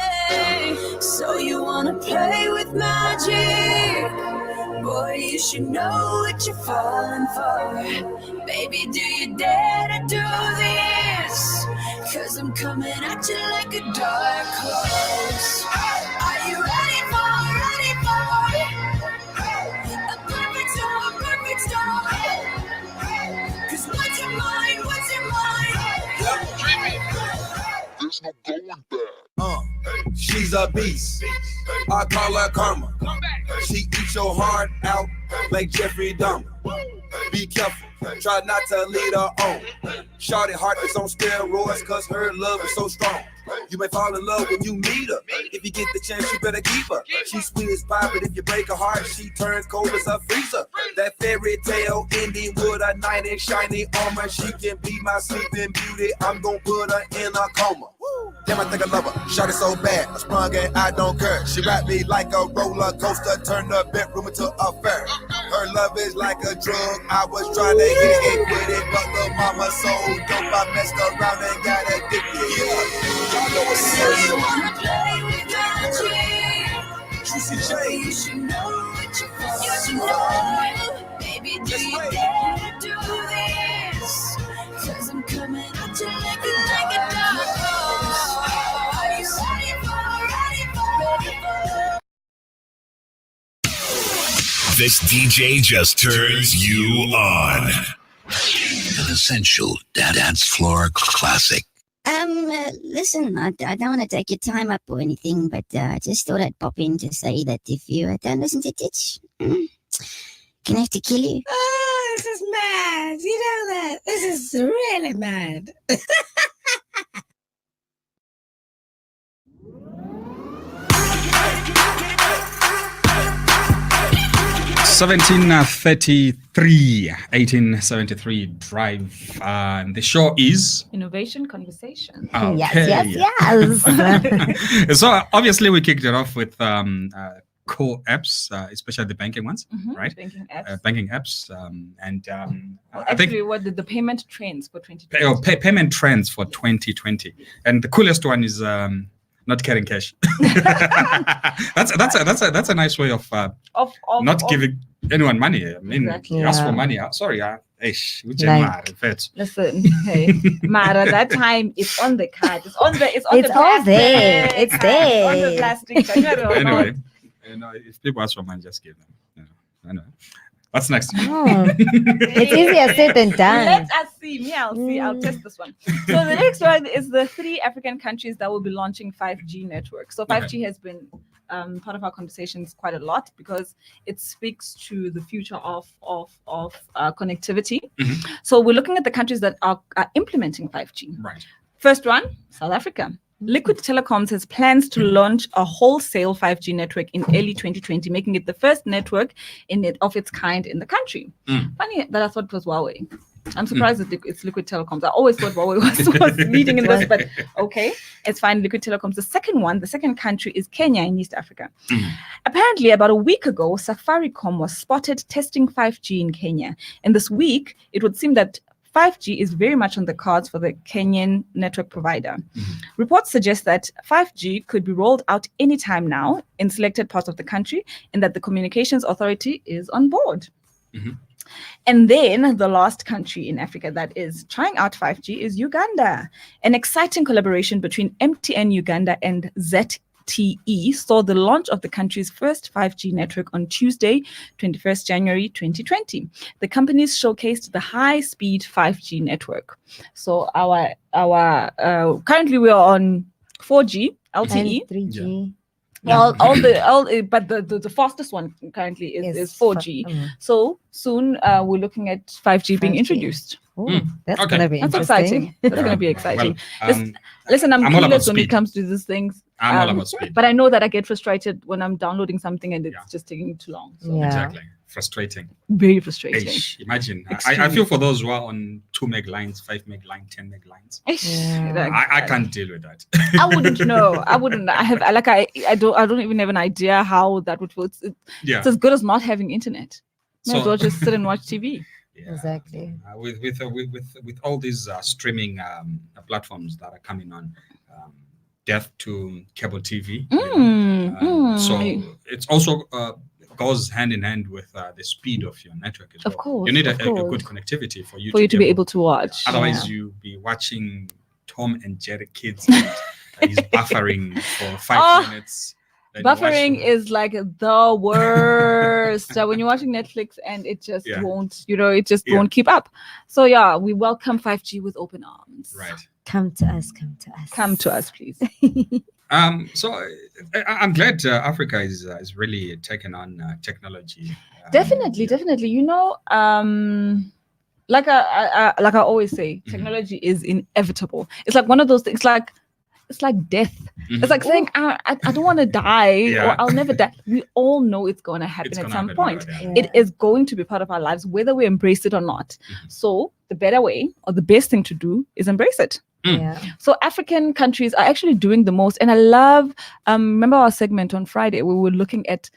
So you wanna play with magic? Boy, you should know what you're falling for. Baby, do you dare to do this? 'Cause I'm coming at you like a dark horse. Are you ready for a perfect storm, perfect storm? 'Cause what's your mind, what's your mind? There's no going back. She's a beast. I call her karma. She eats your heart out like Jeffrey Dahmer. Be careful, try not to lead her on. Shawty heart is on steroids 'cause her love is so strong. You may fall in love when you meet her. If you get the chance, you better keep her. She's sweet as pie, but if you break her heart, she turns cold as a freezer. That fairy tale ending with a knight in shiny armor. She can be my sleeping beauty. I'm gonna put her in a coma. Damn, I think I love her. Shot it so bad, I sprung and I don't care. She wrapped me like a roller coaster, turned the bedroom into a fair. Her love is like a drug. I was trying to hit it with it, but the mama so dope. I messed around and got addicted. Yeah, y'all know what's up. You wanna play with magic? Juicy J. You should know what you're for. You should know. Baby, do you dare to do this? 'Cause I'm coming at you like a dog. Are you ready for? This DJ just turns you on. An essential dance floor classic. Listen, I don't want to take your time up or anything, but I just thought I'd pop in to say that if you don't listen to Titch, can I have to kill you? Oh, this is mad. You know that? This is really mad. 1873 drive. The show is Innovation Conversation. Okay. Yes. So obviously we kicked it off with core apps, especially the banking ones, right? Banking apps. I think what did the payment trends for 2020? Payment trends for 2020, and the coolest one is not carrying cash. that's a nice way of not giving anyone money. I mean, Exactly. ask Yeah. for money. Sorry, which Listen, hey, Mara, that time it's on the card. It's on the It's plastic. all there. It's there. On the plastic. Anyway, if people ask for money, just give them. I know. What's next? It's easier said than done. Let us see. Me, I'll see. I'll test this one. So the next one is the 3 African countries that will be launching 5G networks. So 5G has been part of our conversations quite a lot because it speaks to the future of connectivity. So we're looking at the countries that are implementing 5G. Right. First one, South Africa. Liquid Telecoms has plans to launch a wholesale 5G network in early 2020, making it the first network of its kind in the country. Funny that I thought it was Huawei. I'm surprised that it's Liquid Telecoms. I always thought Huawei was leading in this, but okay, it's fine. Liquid Telecoms. The second country is Kenya in East Africa. Apparently, about a week ago, Safaricom was spotted testing 5G in Kenya. And this week, it would seem that 5G is very much on the cards for the Kenyan network provider. Reports suggest that 5G could be rolled out anytime now in selected parts of the country and that the Communications Authority is on board. And then the last country in Africa that is trying out 5G is Uganda. An exciting collaboration between MTN Uganda and ZTE saw the launch of the country's first 5G network on Tuesday, 21st January 2020. The companies showcased the high-speed 5G network. So our currently we are on 4G LTE, And 3G. Well, but the fastest one currently is 4G. So soon we're looking at 5G being introduced. That's gonna be That's interesting. exciting. That's gonna be exciting. Well, Listen, I'm I'm all about clueless when it speed. comes to these things. I'm all about speed. But I know that I get frustrated when I'm downloading something and it's just taking too long. So. Exactly. Frustrating. Very frustrating. Eish, imagine. I Extremely. feel for those who are on 2 meg lines, 5 meg line, 10 meg lines. I can't deal with that. I wouldn't know. I wouldn't. I don't even have an idea how that would feel. It's as good as not having internet. Might as well just sit and watch TV. Exactly. With all these streaming platforms that are coming on, death to cable TV. So it's also goes hand in hand with the speed of your network as well. Of course, you need a course. good connectivity for you to be able to watch. Otherwise, you'll be watching Tom and Jerry kids. And he's buffering for 5 minutes. Then you watch Buffering is like the worst. When you're watching Netflix and it just won't, won't keep up. So yeah, we welcome 5G with open arms. Right. Come to us. Come to us. Come to us, please. So I'm glad Africa is really taking on technology. Definitely. Like I always say, technology is inevitable. It's like one of those things. Like it's like death. It's like saying, I don't want to die or I'll never die. We all know it's going to happen at some point. It is going to be part of our lives, whether we embrace it or not. So the better way or the best thing to do is embrace it. So African countries are actually doing the most. And I love, remember our segment on Friday, we were looking at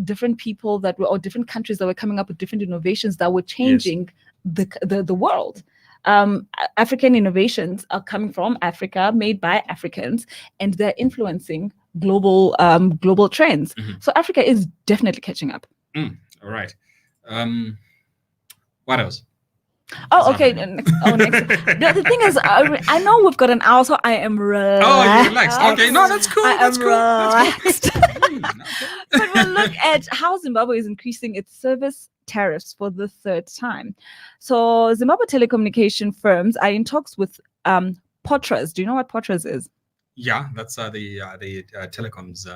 different people that were, or different countries that were coming up with different innovations that were changing the world. African innovations are coming from Africa, made by Africans, and they're influencing global trends. So Africa is definitely catching up. All right. What else? Oh, okay. Next. The thing is, I know we've got an hour, so I am relaxed. Oh, you're relaxed. Okay, no, that's cool. That's relaxed. But we'll look at how Zimbabwe is increasing its service tariffs for the third time. So Zimbabwe telecommunication firms are in talks with Potras. Do you know what Potras is? Yeah, that's the telecoms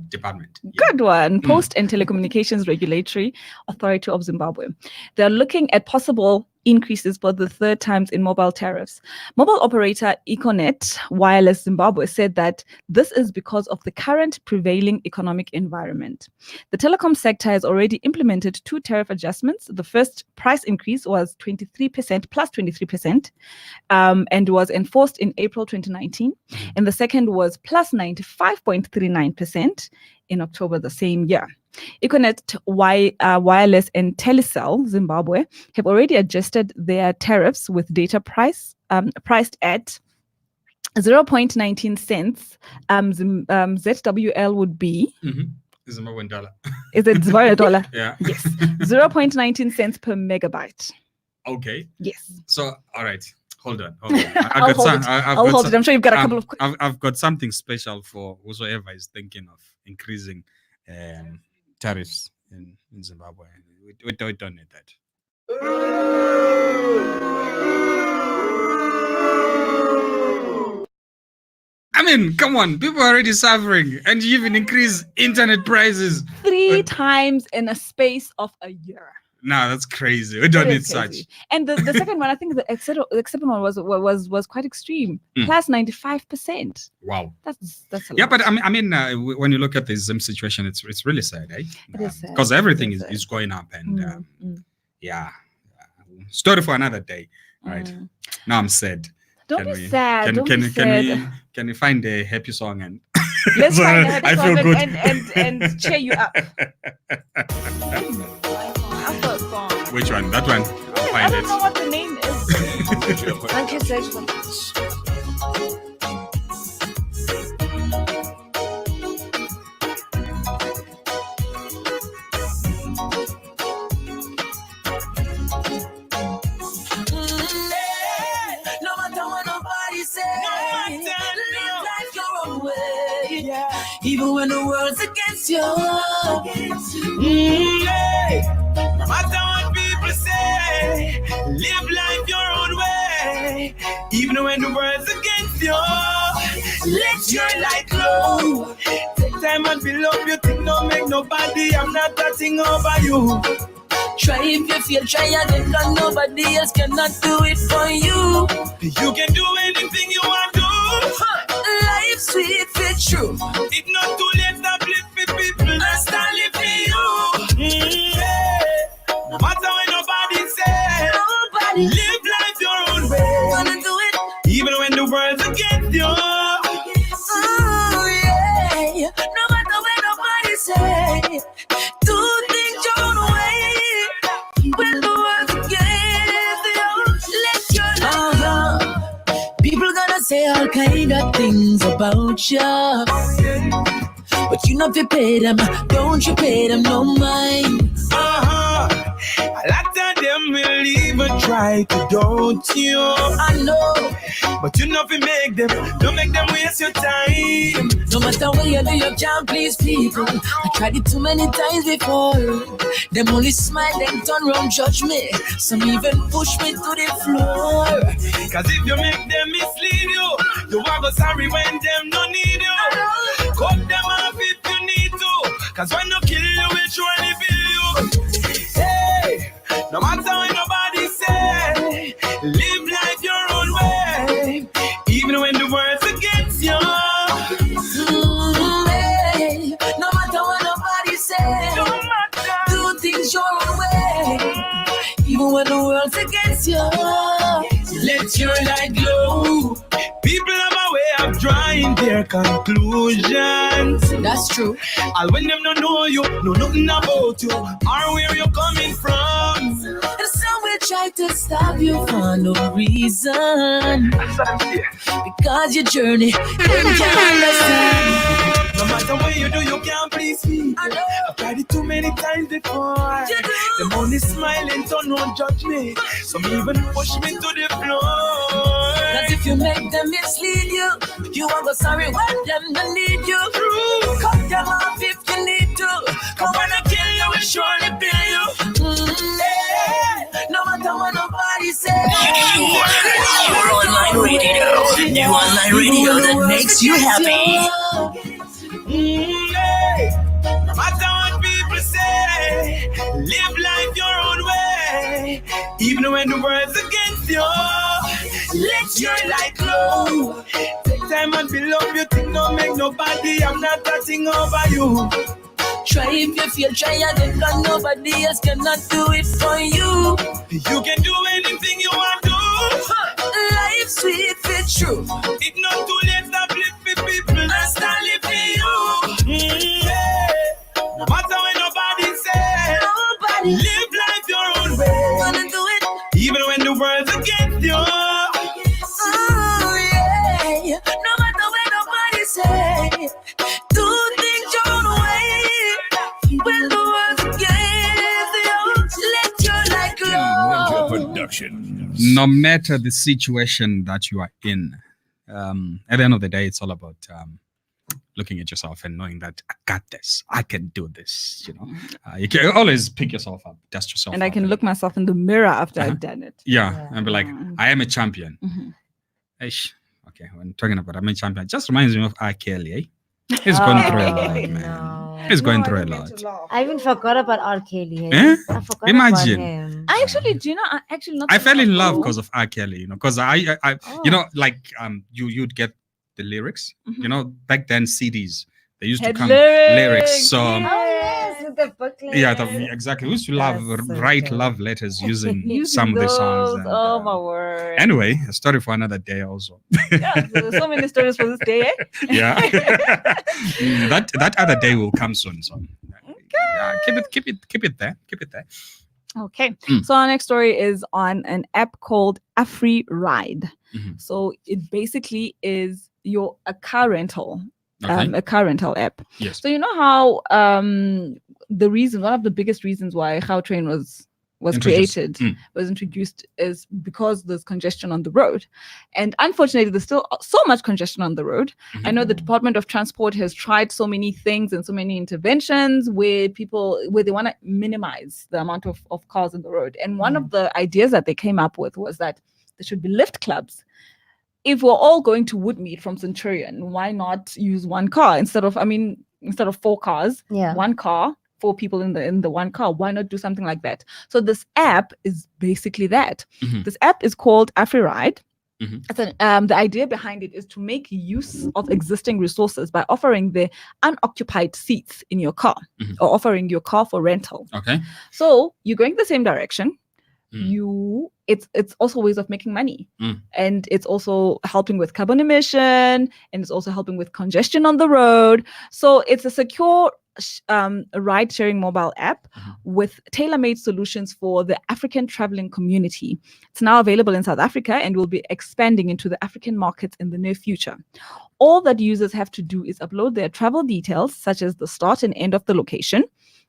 department. Good one. Post and Telecommunications Regulatory Authority of Zimbabwe. They're looking at possible increases for the third times in mobile tariffs. Mobile operator Econet Wireless Zimbabwe said that this is because of the current prevailing economic environment. The telecom sector has already implemented 2 tariff adjustments. The first price increase was 23%, plus 23%, and was enforced in April 2019. And the second was plus 95.39% in October the same year. Econet Wireless and Telecel Zimbabwe have already adjusted their tariffs with data priced at 0.19 cents. ZWL would be Zimbabwean dollar. Is it Zimbabwean dollar? Yeah. Yes. 0.19 cents per megabyte. Okay. Yes. So, all right. Hold on. I'll hold it. I'm sure you've got a couple of. I've got something special for whosoever is thinking of increasing tariffs in Zimbabwe. We don't need that. I mean, come on, people are already suffering, and you even increase internet prices 3 times in a space of a year. No, that's crazy. We don't need such. And the second one, I think the second one was quite extreme, plus 95%. Wow, that's a lot. Yeah, but I mean, when you look at the Zim situation, it's really sad, eh? It is sad. Because everything is going up, and story for another day, right? Now I'm sad. Don't be sad. Can we find a happy song and let's so find a happy song feel good and cheer you up. Which one? That one? I'll find I don't know what the name is. I can search for No matter what nobody say, live life your own way. Even when the world's against you. No matter what people say, live life your own way. Even when the world's against you, let your light glow. Take time and fill up your thing, don't make nobody, I'm not touching over you. Try if you feel, try and then done, nobody else cannot do it for you. You can do anything you want to. Life's sweet, fit true. It's not too late, stop living for people and start living you. No matter what nobody says, live life your own way. Gonna do it, even when the world's against you. No matter what nobody says, do things your own way. When the world's against you, let your light. People gonna say all kind of things about you, but you know if you pay them, don't you pay them no mind. A lot of them will even try to don't you. I know, but you know if you make them, don't make them waste your time. No matter what you do, you can't please people. I tried it too many times before. Them only smile, them turn round, judge me. Some even push me to the floor. Cause if you make them mislead you, you are go sorry when them don't need you. Cut them off if you need to. Cause when you kill you, will surely kill you. Hey, no matter what nobody say, live life your own way. Even when the world's against their conclusions. That's true. All when them don't know you, know nothing about you, or where you're coming from. And some will try to stop you for no reason. Because your journey, they can't understand. No matter what you do, you can't please me. I've tried it too many times before. Them only smiling, so no judge me. Some even push me to the floor. Cause if you make them mislead you, you won't go sorry when them don't need you. Cut them off if you need to. Cause when I kill you, we surely bill you. No matter what nobody says. Your online radio. New online radio that makes you happy. No matter what people say, live life your own way. Even when the world's against you, let your light glow. Take time and build up your thing, don't make nobody. I'm not touching over you. Try if you feel, try again, cause nobody else cannot do it for you. You can do anything you want to. Life's sweet, it's true. It's not too late to flip for people and start living you. No matter what nobody says, live life your own way. Wanna do it, even when the world's against you. No matter what nobody say, do things your own way. When the world's against you, let your light glow. Production. No matter the situation that you are in, at the end of the day, it's all about looking at yourself and knowing that I got this, I can do this. You know, you can always pick yourself up, dust yourself And up. I can look myself in the mirror after I've done it. Yeah, and be like, I am a champion. Eish. Okay, when talking about I'm a champion, it just reminds me of R. Kelly. Eh? He's going through a lot, man. He's going through a lot. I even forgot about R. Kelly. Eh? I forgot Imagine. about him. I actually, do you know, I actually not. I fell in love because of R. Kelly, you know, because I you know, like you'd get the lyrics, you know, back then CDs they used to come lyrics. So yes, with the booklet. yeah, exactly. We used to write love letters using some of the songs. And, oh my word! Anyway, a story for another day also. Yeah, there's so many stories for this day. Eh? Yeah, that other day will come soon. So yeah, keep it there. Okay, so our next story is on an app called Afri Ride. So it basically is a car rental. A car rental app. Yes. So you know how one of the biggest reasons why Gautrain was introduced is because there's congestion on the road. And unfortunately, there's still so much congestion on the road. I know the Department of Transport has tried so many things and so many interventions where they want to minimize the amount of cars on the road. And one of the ideas that they came up with was that there should be lift clubs. If we're all going to Woodmead from Centurion, why not use one car instead of 4 cars? Yeah. 1 car, 4 people in the 1 car. Why not do something like that? So this app is basically that. This app is called AfriRide. The idea behind it is to make use of existing resources by offering the unoccupied seats in your car or offering your car for rental. Okay. So you're going the same direction. It's also ways of making money, and it's also helping with carbon emission, and it's also helping with congestion on the road. So it's a secure ride-sharing mobile app with tailor-made solutions for the African traveling community. It's now available in South Africa and will be expanding into the African markets in the near future. All that users have to do is upload their travel details, such as the start and end of the location,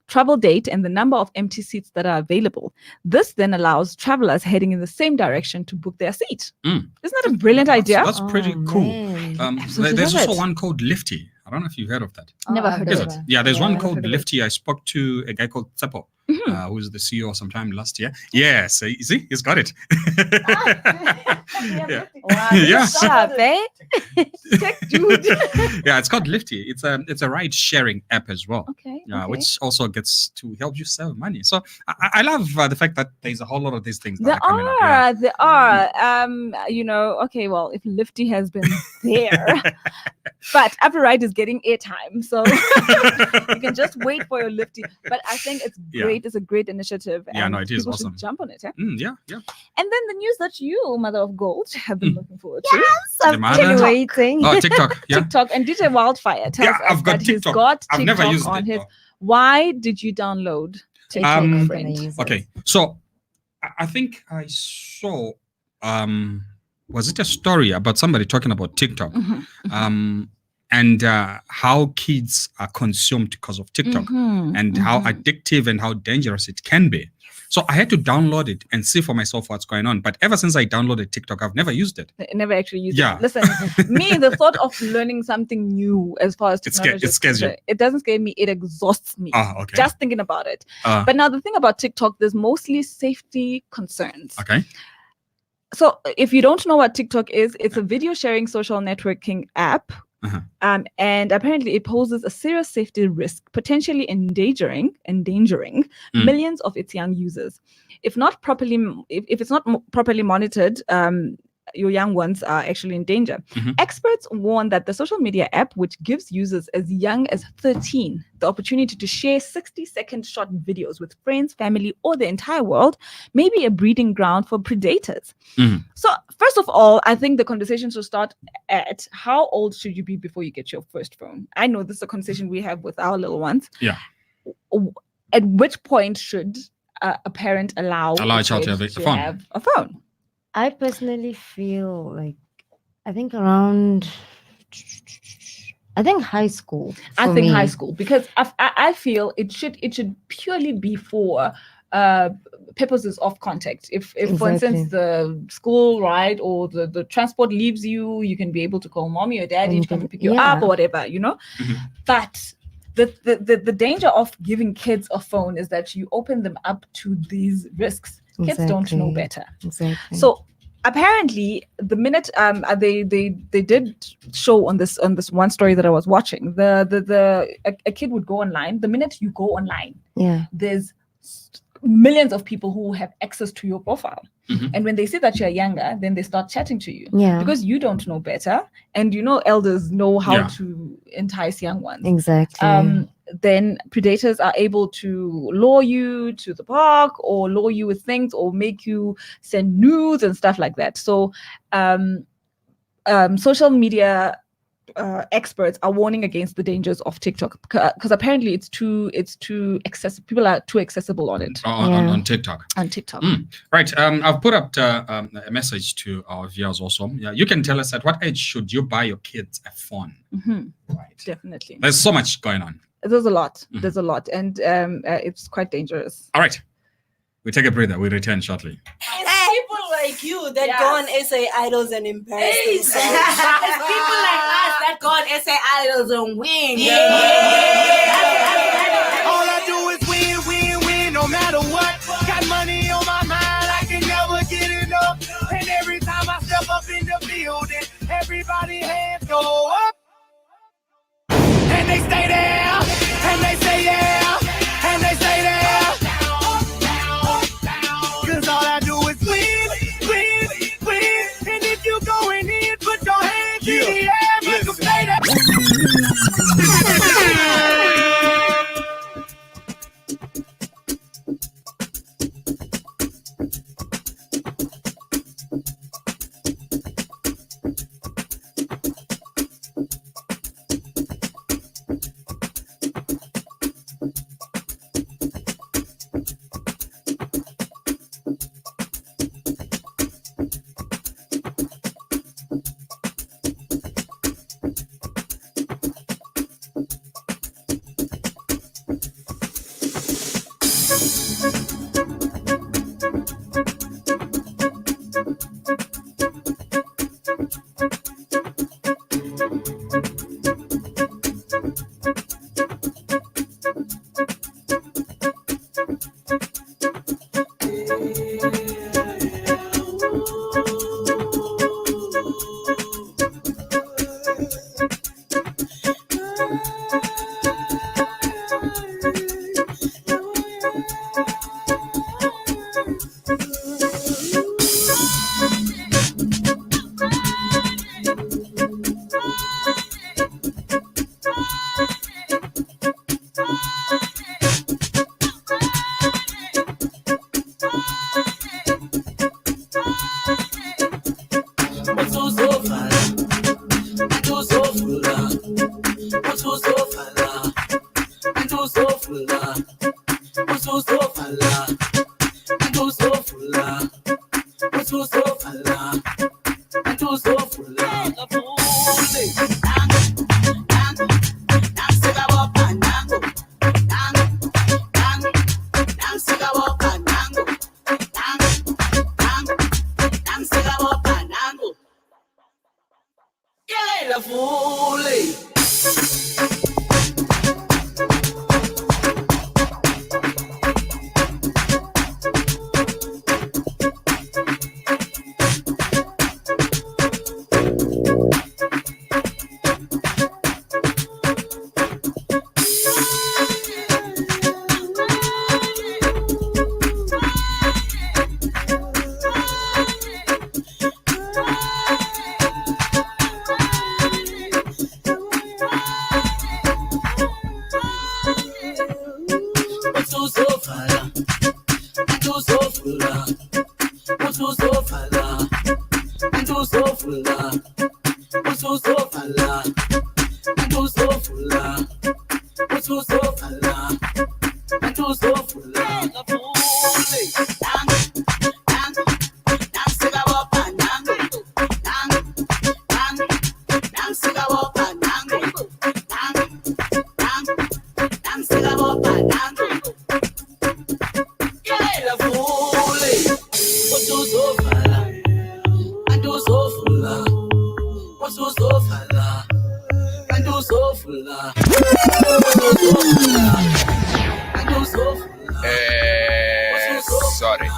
travel date, and the number of empty seats that are available. This then allows travelers heading in the same direction to book their seat. Isn't that a brilliant idea? That's pretty cool. There's also one called Lifty. I don't know if you've heard of that. Never heard of it. Yeah, there's one called Lifty. I spoke to a guy called Tsepo, who was the CEO sometime last year. Yeah, so you see, he's got it. Wow, yes. Up, eh? Dude. Yeah, it's called Lifty. It's a ride sharing app as well. Okay. Which also gets to help you save money. So I love the fact that there's a whole lot of these things. There are. You know, okay, well, if Lifty has been there, but AfriRide is getting airtime, so you can just wait for your Lifty. But I think it's great great. It's a great initiative. Yeah, and no, it is people should awesome. jump on it. Eh? Yeah. And then the news that you, Mother of Gold, have been looking forward to. I'm actually waiting. Oh, TikTok. Yeah. TikTok and DJ Wildfire tells us I've got that he's TikTok. got I've TikTok never used on it, his. though. Why did you download TikTok, friend? Okay, so I think I saw was it a story about somebody talking about TikTok and how kids are consumed because of TikTok and how addictive and how dangerous it can be. So I had to download it and see for myself what's going on. But ever since I downloaded TikTok, I've never used it. Never actually used Yeah. it. Listen, me, the thought of learning something new as far as technology it scares you. it doesn't scare me, it exhausts me. Okay. Just thinking about it. But now the thing about TikTok, there's mostly safety concerns. Okay. So if you don't know what TikTok is, it's a video sharing social networking app. And apparently it poses a serious safety risk, potentially endangering millions of its young users. If it's not properly monitored, your young ones are actually in danger. Experts warn that the social media app, which gives users as young as 13 the opportunity to share 60-second short videos with friends, family, or the entire world, may be a breeding ground for predators. So first of all, I think the conversation should start at how old should you be before you get your first phone? I know this is a conversation we have with our little ones. Yeah. At which point should a parent allow a child to have have a phone? I personally feel like I think around high school. I think high school, because I feel it should purely be for purposes of contact. If for instance the school ride or the transport leaves you, you can be able to call mommy or daddy to come and pick you up or whatever, But the danger of giving kids a phone is that you open them up to these risks. Kids don't know better. Exactly. So apparently, the minute they did show on this one story that I was watching, a kid would go online. The minute you go online, there's millions of people who have access to your profile. And when they see that you're younger, then they start chatting to you. Because you don't know better. And elders know how to entice young ones. Exactly. Then predators are able to lure you to the park or lure you with things or make you send nudes and stuff like that. So social media experts are warning against the dangers of TikTok because apparently it's too accessible. People are too accessible on it. On TikTok. On TikTok. Right. I've put up a message to our viewers also. Yeah, you can tell us at what age should you buy your kids a phone? Right. Definitely. There's so much going on. There's a lot. There's a lot, and it's quite dangerous. All right. We take a breather. We return shortly. It's people like you that go on SA Idols and embarrass themselves. It's people like us that go on SA Idols and win. All I do is win, win, win, no matter what. Got money on my mind, I can never get enough. And every time I step up in the building, everybody hands go up. And they stay there, and they say yeah, and they stay there. Cause all I do is win, win, win. And if you going in, put your hands in the air, make them stay there. Sorry.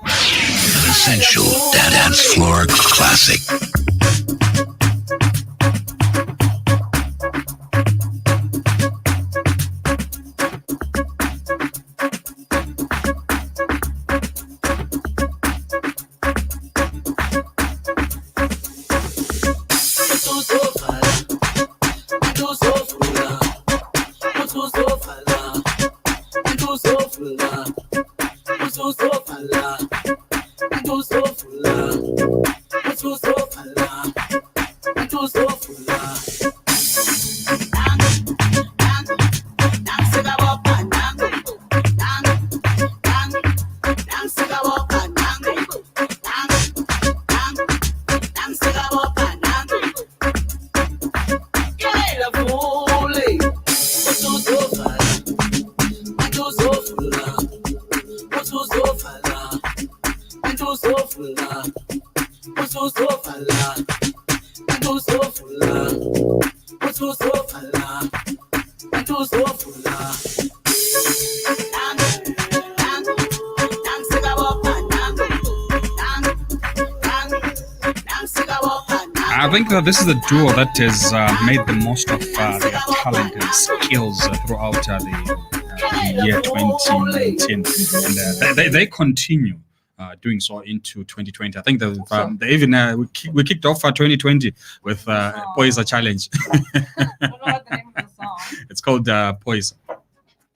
An essential dance floor classic. I think this is the duo that has made the most of their talent and skills throughout the year 2019, and they continue doing so into 2020. I think they even we kicked off 2020 with Poisa Challenge. It's called Poisa.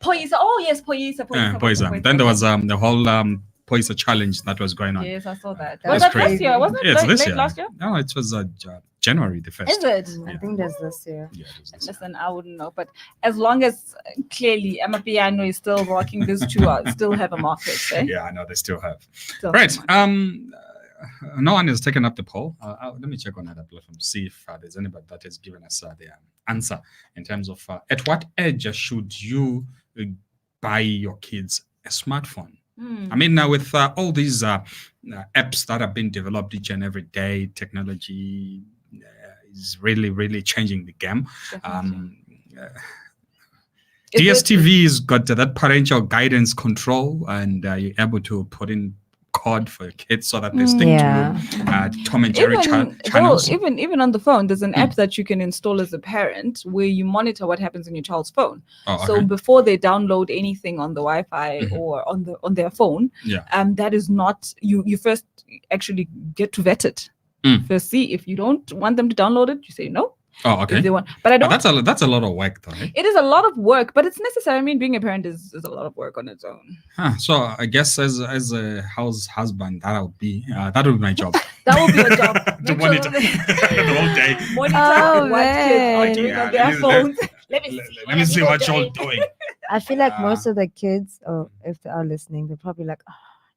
Poisa. Oh yes, Poisa. Poisa. Then there was the whole Poisa Challenge that was going on. Yes, I saw that. That was that crazy. This year? Wasn't it? Yeah, it's this late year. Last year? No, it was January the 1st. Is it? I think that's this year. Yeah, listen, I wouldn't know, but as long as clearly Amapiano is still rocking this tour, still have a market. Eh? Yeah, I know they still have. Still right. have No one has taken up the poll. Let me check on that platform, see if there's anybody that has given us the answer in terms of at what age should you buy your kids a smartphone. I mean, now with all these apps that have been developed each and every day, technology is really, really changing the game. DSTV's got that parental guidance control, and you're able to put in code for your kids so that they stick to Tom and Jerry channels. Even on the phone, there's an app that you can install as a parent where you monitor what happens in your child's phone. So before they download anything on the Wi-Fi or on their phone, that is not you first actually get to vet it. First, see if you don't want them to download it, you say no. Oh, okay. If they want, but I don't. That's a lot of work, though. Right? It is a lot of work, but it's necessary. I mean, being a parent is a lot of work on its own. So I guess as a house husband, that would be my job. That will be your job. To monitor the whole day. Monitor what kids are doing on their phones. Let me see what you're doing. I feel like most of the kids, or if they are listening, they're probably like,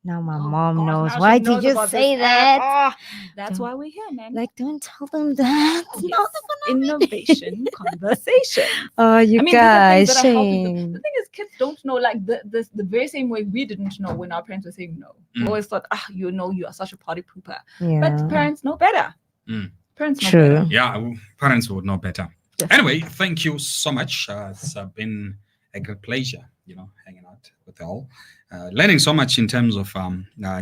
now my mom knows. Now Why she knows did you about say this that? app. That's why we're here, man. Like, don't tell them that. Yes. Innovation conversation. Oh, you these guys, are the things that are helping them. shame. The thing is, kids don't know, like the very same way we didn't know when our parents were saying no. We always thought, you are such a party pooper. Yeah. But parents know better. Parents know True. better. Yeah, parents would know better. Anyway, thank you so much. It's been a great pleasure, hanging out with you all. Learning so much in terms of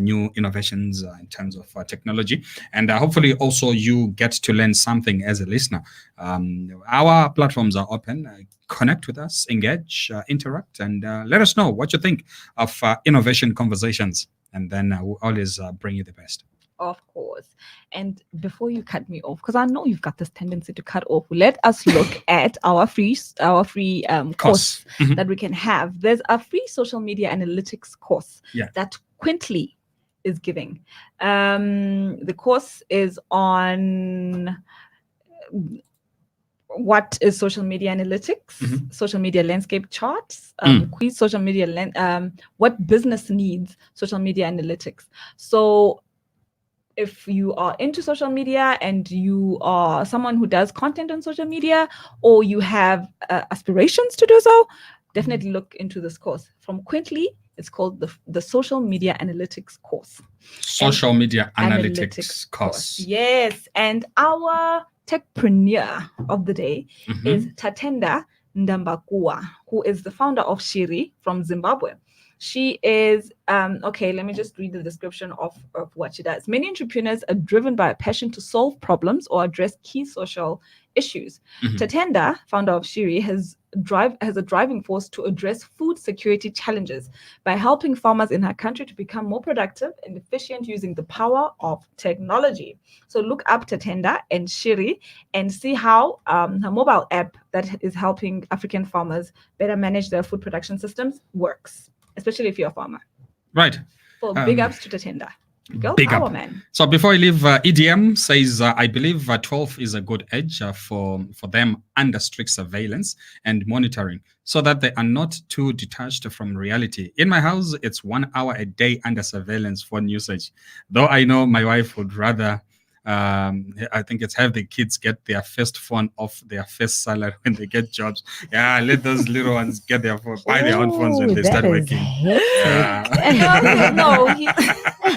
new innovations, in terms of technology, and hopefully also you get to learn something as a listener. Our platforms are open. Connect with us, engage, interact, and let us know what you think of innovation conversations, and then we'll always bring you the best. Of course. And before you cut me off, because I know you've got this tendency to cut off, let us look at our free course that we can have. There's a free social media analytics course that Quintly is giving. The course is on what is social media analytics, social media landscape charts, quiz social media, what business needs social media analytics. So if you are into social media and you are someone who does content on social media, or you have aspirations to do so, definitely look into this course. From Quintly, it's called the Social Media Analytics course. Social Media Analytics course. Yes. And our techpreneur of the day is Tatenda Ndambakua, who is the founder of Shiri from Zimbabwe. She is, let me just read the description of what she does. Many entrepreneurs are driven by a passion to solve problems or address key social issues. Tatenda, founder of Shiri, has a driving force to address food security challenges by helping farmers in her country to become more productive and efficient using the power of technology. So look up Tatenda and Shiri and see how her mobile app that is helping African farmers better manage their food production systems works, especially if you're a farmer. Right. So big ups to Tatenda. Girl Big power, up. man. So before I leave, EDM says, I believe 12 is a good age for them under strict surveillance and monitoring so that they are not too detached from reality. In my house, it's 1 hour a day under surveillance phone usage. Though I know my wife would rather, I think it's have the kids get their first phone off their first salary when they get jobs. Yeah, let those little ones get their phone, buy their own phones when they start working.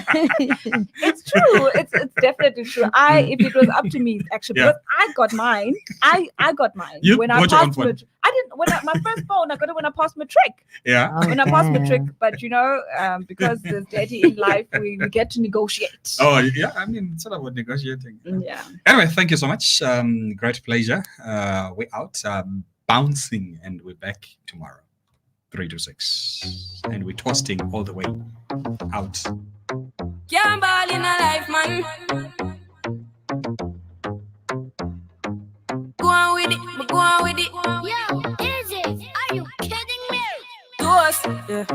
It's true. It's definitely true. If it was up to me, actually, because I got mine. I got mine when I passed matric. I didn't. My first phone, I got it when I passed matric. Yeah. When I passed matric, but because there's daddy in life, we get to negotiate. Oh yeah, I mean, it's all about negotiating. Yeah. Anyway, thank you so much. Great pleasure. We're out bouncing, and we're back tomorrow, 3 to 6, and we're toasting all the way out. Can't ball in a life, man. Go on with it, go on with it. Yo, is it? Are you kidding me? To us, yeah.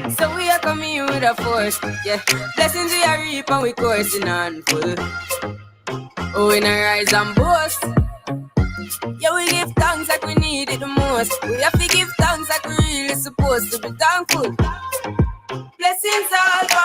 So we are coming with a force, yeah. Blessings we are reap and we coursing on full. Oh, we not rise and boast. Yeah, we give thanks like we need it the most. We have to give thanks like we really supposed to be thankful. Blessings all.